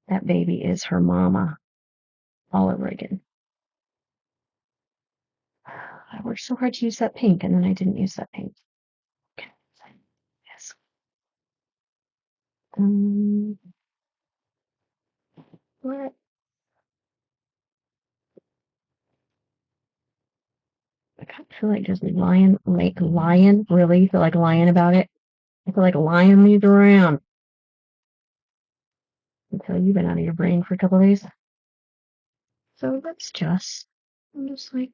That baby is her mama all over again. I worked so hard to use that pink, and then I didn't use that pink. Okay. Yes. What? I kind of feel like just lying, really? Feel like lying about it? I feel like lying these around until you've been out of your brain for a couple of days. So I'm just like,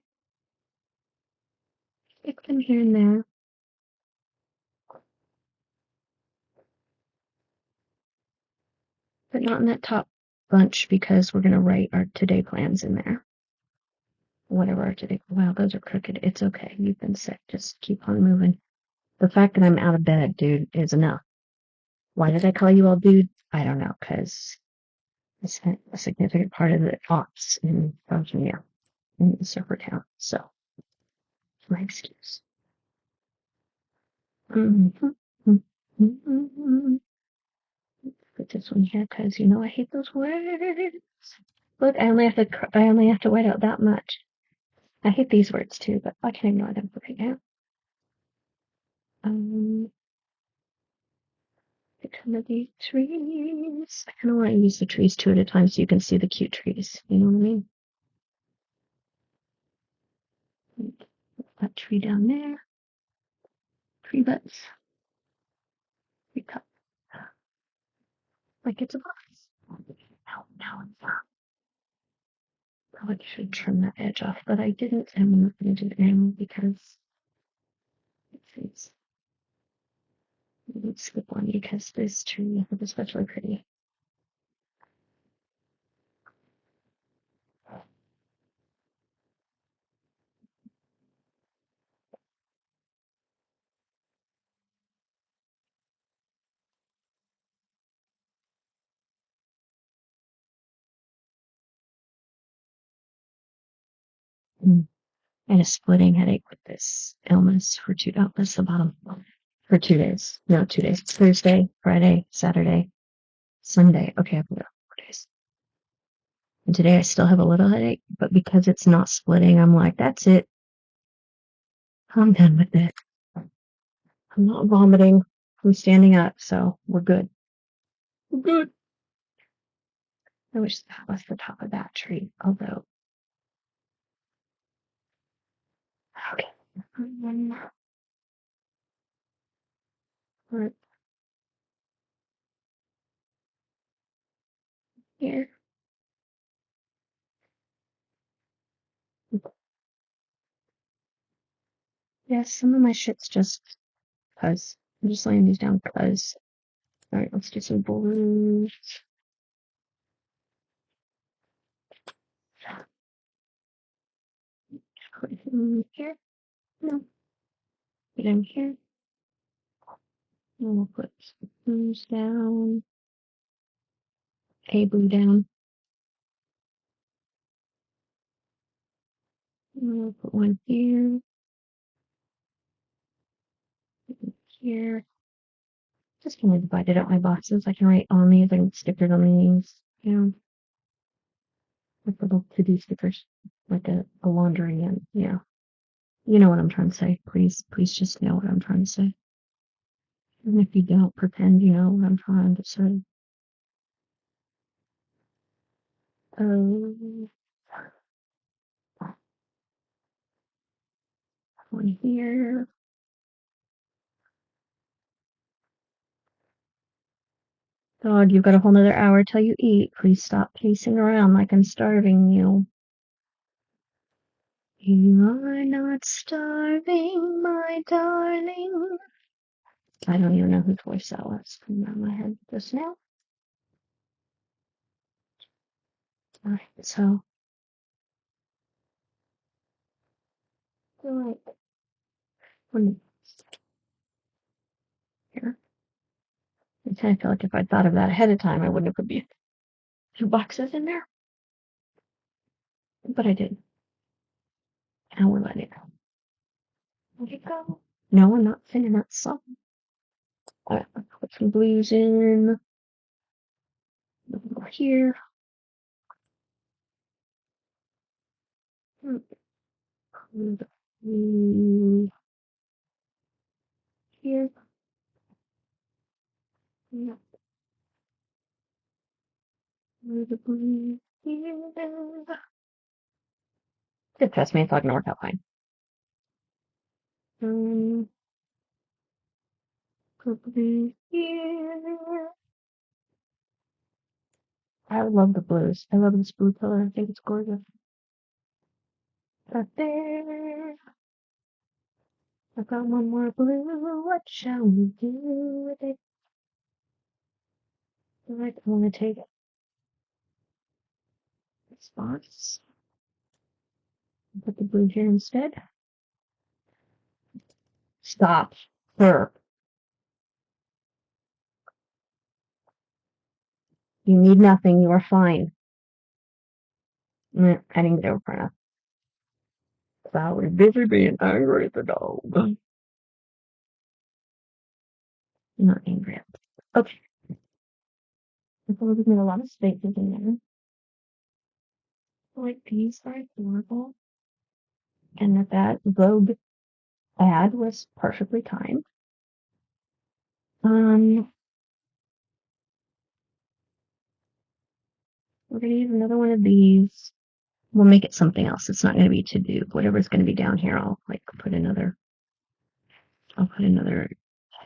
stick them here and there. But not in that top bunch because we're going to write our today plans in there. Whatever our today, wow, those are crooked. It's okay. You've been sick. Just keep on moving. The fact that I'm out of bed, dude, is enough. Why did I call you all dude? I don't know, because I spent a significant part of the ops in Virginia, in the server town. So, my excuse. Put this one here because I hate those words. Look, I only have to white out that much. I hate these words too, but I can ignore them for right now. Pick some of these trees. I kind of want to use the trees two at a time so you can see the cute trees. You know what I mean? That tree down there. Tree butts. Tree cup. Like it's a box. No, it's not. Probably should trim that edge off, but I didn't, and I'm not going to do it now because it's skip one because this tree is especially pretty. I had a splitting headache with this illness for that's the bottom, for 2 days. No, 2 days. Thursday, Friday, Saturday, Sunday. Okay, I've got 4 days. And today I still have a little headache, but because it's not splitting, I'm like, that's it. I'm done with it. I'm not vomiting. I'm standing up, so we're good. We're good. I wish that was the top of that tree, although. Okay. Right here. Yes, some of my shit's just cause. I'm just laying these down cause. Alright, let's do some blues. Here. No, get in here. And we'll put blues down, a blue down. And we'll put one here, here. Just gonna divide it up my boxes. I can write on these, I can stick it on these. Like little to-do stickers, like a laundry and yeah. You know what I'm trying to say. Please just know what I'm trying to say. Even if you don't pretend you know what I'm trying to say. Oh, one here. Dog, you've got a whole nother hour till you eat. Please stop pacing around like I'm starving you. You are not starving, my darling. I don't even know whose voice that was coming out of my head just now. Alright, so like one here. I kind of feel like if I'd thought of that ahead of time, I wouldn't have put these two boxes in there. But I did. And we're letting it go. Let it go. No, I'm not singing that song. Alright, let's put some blues in. Over here. Put the blue here. Yeah, put the blue here. Just trust me, it's all gonna work out fine. Put the blue here. I love the blues. I love this blue color. I think it's gorgeous. Right there. I got one more blue. What shall we do with it? I want to take spots. Put the blue here instead. Stop. Her. You need nothing. You are fine. I didn't get over enough. I was busy being angry at the dog. I'm not angry at it. Okay. I feel like we've made a lot of spaces in there. Like these are adorable. And that Vogue ad was perfectly timed. We're gonna use another one of these. We'll make it something else. It's not gonna be to do. Whatever's gonna be down here, I'll put another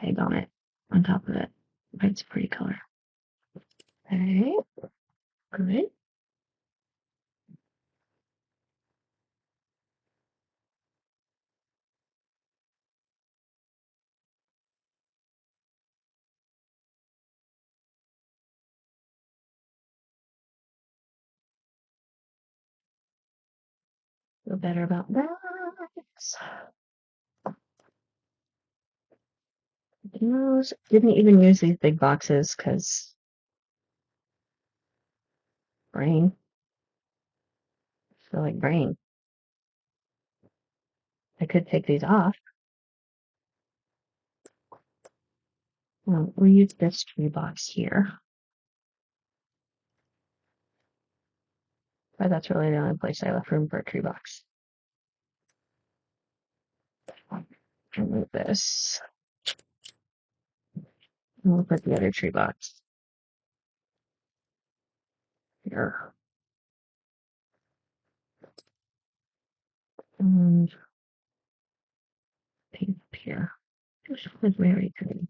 tag on it on top of it. But it's a pretty color. Okay, good. Feel better about that. Didn't even use these big boxes because brain. I feel like brain. I could take these off. We'll use this tree box here. But that's really the only place I left room for a tree box. Remove this. And we'll put the other tree box here. And paint up here. This was very pretty.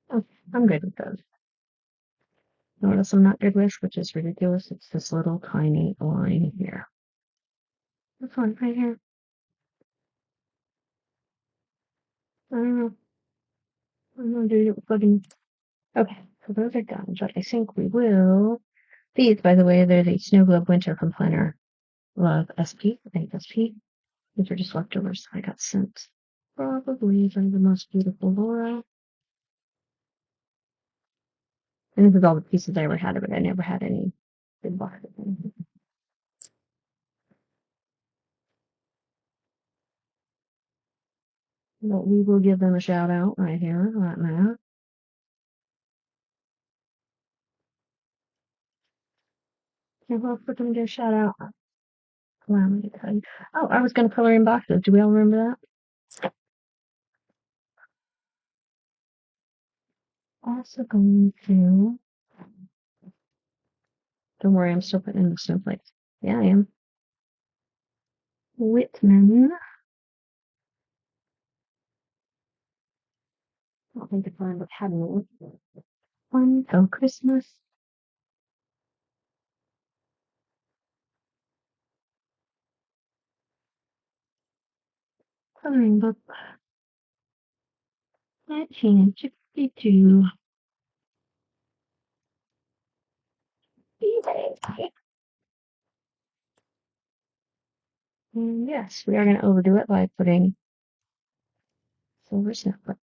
Oh, I'm good with those. You know what else I'm not good with, which is ridiculous? It's this little tiny line here. This one right here. I don't know. I'm gonna do it fucking. Okay, so those are done, but I think we will. These, by the way, they're the Snow Globe Winter from Planner Love SP. I think SP. These are just leftovers I got sent. Probably from the most beautiful Laura. And this is all the pieces I ever had of it. I never had any big boxes. But we will give them a shout out right here, right now. Yeah, well, we're gonna give a shout out. Allow me to tell you. Oh, I was gonna color in boxes. Do we all remember that? Also going to. Don't worry, I'm still putting in the snowflakes. Yeah, I am. Whitman. I don't think the find what had one till Christmas. Coloring book 1962. And yes, we are going to overdo it by putting silver snowflake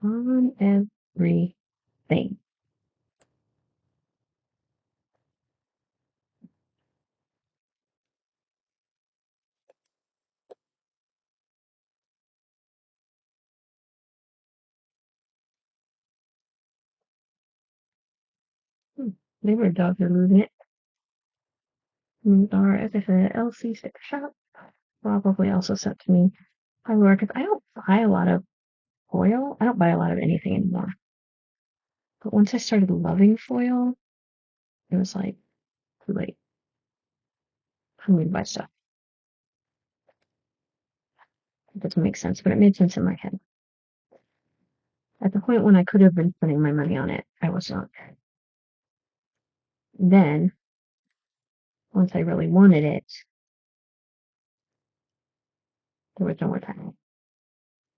on everything. They were dogs are losing it. We are, as I said, LC sticker shop. Probably also sent to me by Laura because I don't buy a lot of foil. I don't buy a lot of anything anymore. But once I started loving foil, it was like too late for me to buy stuff. It doesn't make sense, but it made sense in my head. At the point when I could have been spending my money on it, I was not. Then, once I really wanted it, there was no more time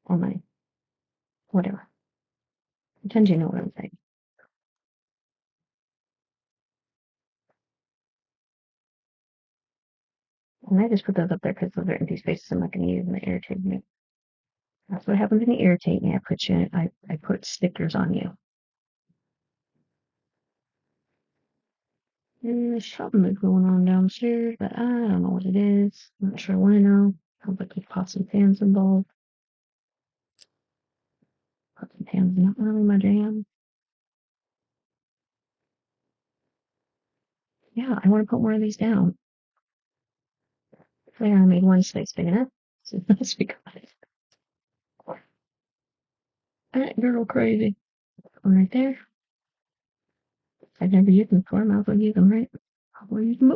or money. Whatever. Pretend you know what I'm saying. And I just put those up there because those are empty spaces I'm not going to use and they irritate me. That's what happens when you irritate me. I put stickers on you. And there's something going on downstairs, but I don't know what it is. I'm not sure I want to know. Sounds like there's pots and pans involved. Pots and pans not really my jam. Yeah, I want to put more of these down. There, I made one space big enough. So that's because that girl crazy. One right there. I've never used them before. Might as well use them, right? I'll use them.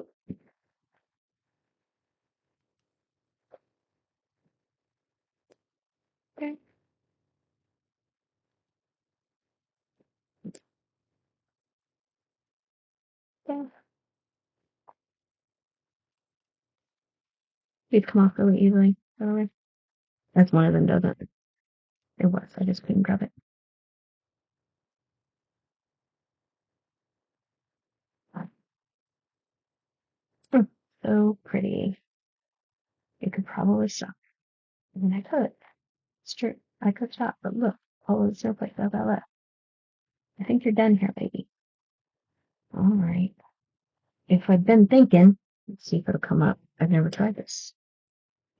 Okay. Yeah. These come off really easily, by the way. That's one of them doesn't. It was. I just couldn't grab it. So pretty. You could probably stop. I mean, I could. It's true. I could stop, but look, all of the snowflakes I've got left. I think you're done here, baby. All right. If I'd been thinking, let's see if it'll come up. I've never tried this.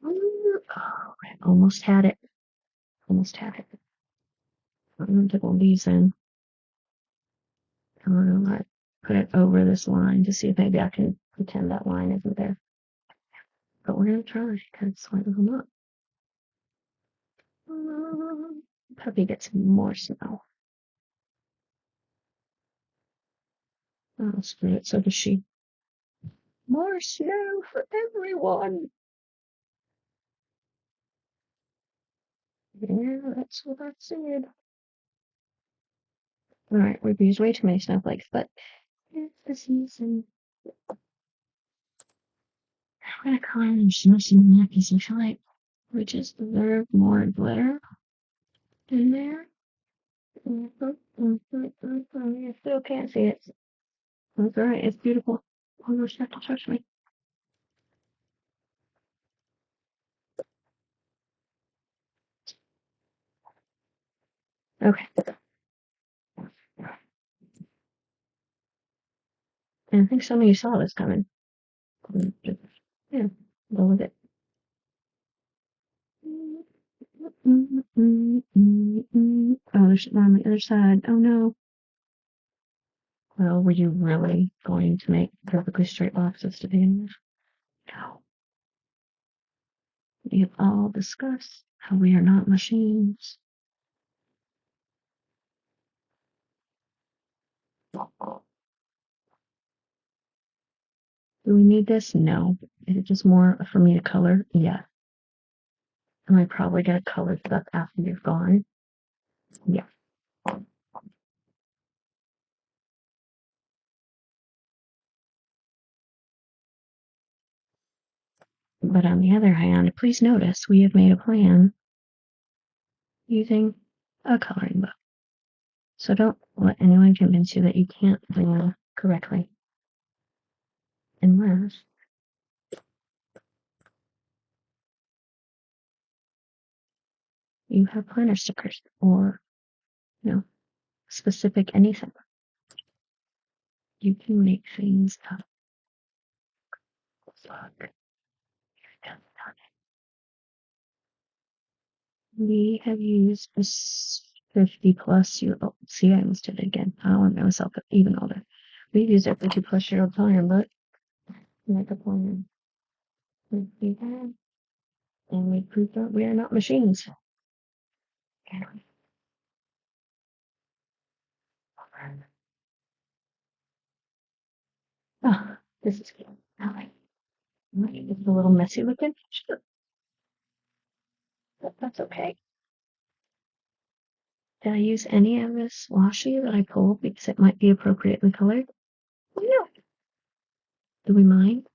Oh, I almost had it. Almost had it. I'm gonna take one of these in. I'm gonna like put it over this line to see if maybe I can pretend that line isn't there. But we're gonna try because why doesn't it? Puppy gets more snow. Oh, screw it. So does she. More snow for everyone. Yeah, that's what I said. All right, we've used way too many snowflakes, but it's the season. We're gonna color them smushy nappies and like, we just deserve more glitter in there. You still can't see it. That's alright, it's beautiful. Almost have to touch me. Okay. And I think some of you saw this coming. Just, yeah, go with it. Oh, there's one on the other side. Oh no. Well, were you really going to make perfectly straight boxes to begin with? No. We have all discussed how we are not machines. Do we need this? No. Is it just more for me to color? Yeah. Am I probably gonna color stuff after you're gone? Yeah. But on the other hand, please notice we have made a plan using a coloring book. So don't let anyone convince you that you can't draw correctly unless you have planner stickers or, you know, specific anything. You can make things up. Look. We have used this 50 plus year old. See, I almost did it again. I don't want to make myself even older. We've used our 50 plus year old plan, but make a plan. We have, and we proved that we are not machines. Oh, this is good. All right. It's a little messy looking. Sure, but that's okay. Did I use any of this washi that I pulled because it might be appropriately colored? No. Do we mind?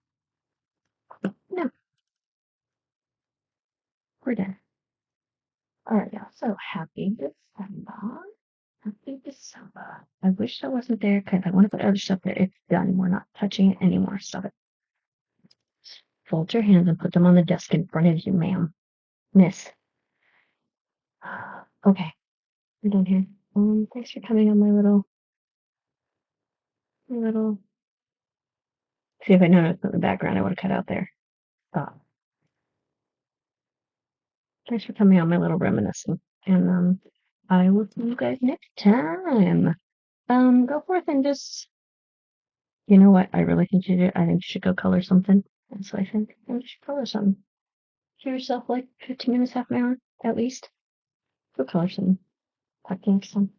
No. We're done. All right, y'all. So happy December. Happy December. I wish that wasn't there because I want to put other stuff there. It's done. We're not touching it anymore. Stop it. Fold your hands and put them on the desk in front of you, ma'am. Miss. Okay. We're done here. Thanks for coming on my little. See, if I noticed in the background, I would have cut out there. Stop. Thanks for coming on my little reminiscing. And I will see you guys next time. Go forth and just, you know what? I really think you should. I think you should go color something. And so I think you should color something. Give yourself like 15 minutes, half an hour at least. Go color some. Talk to you next time.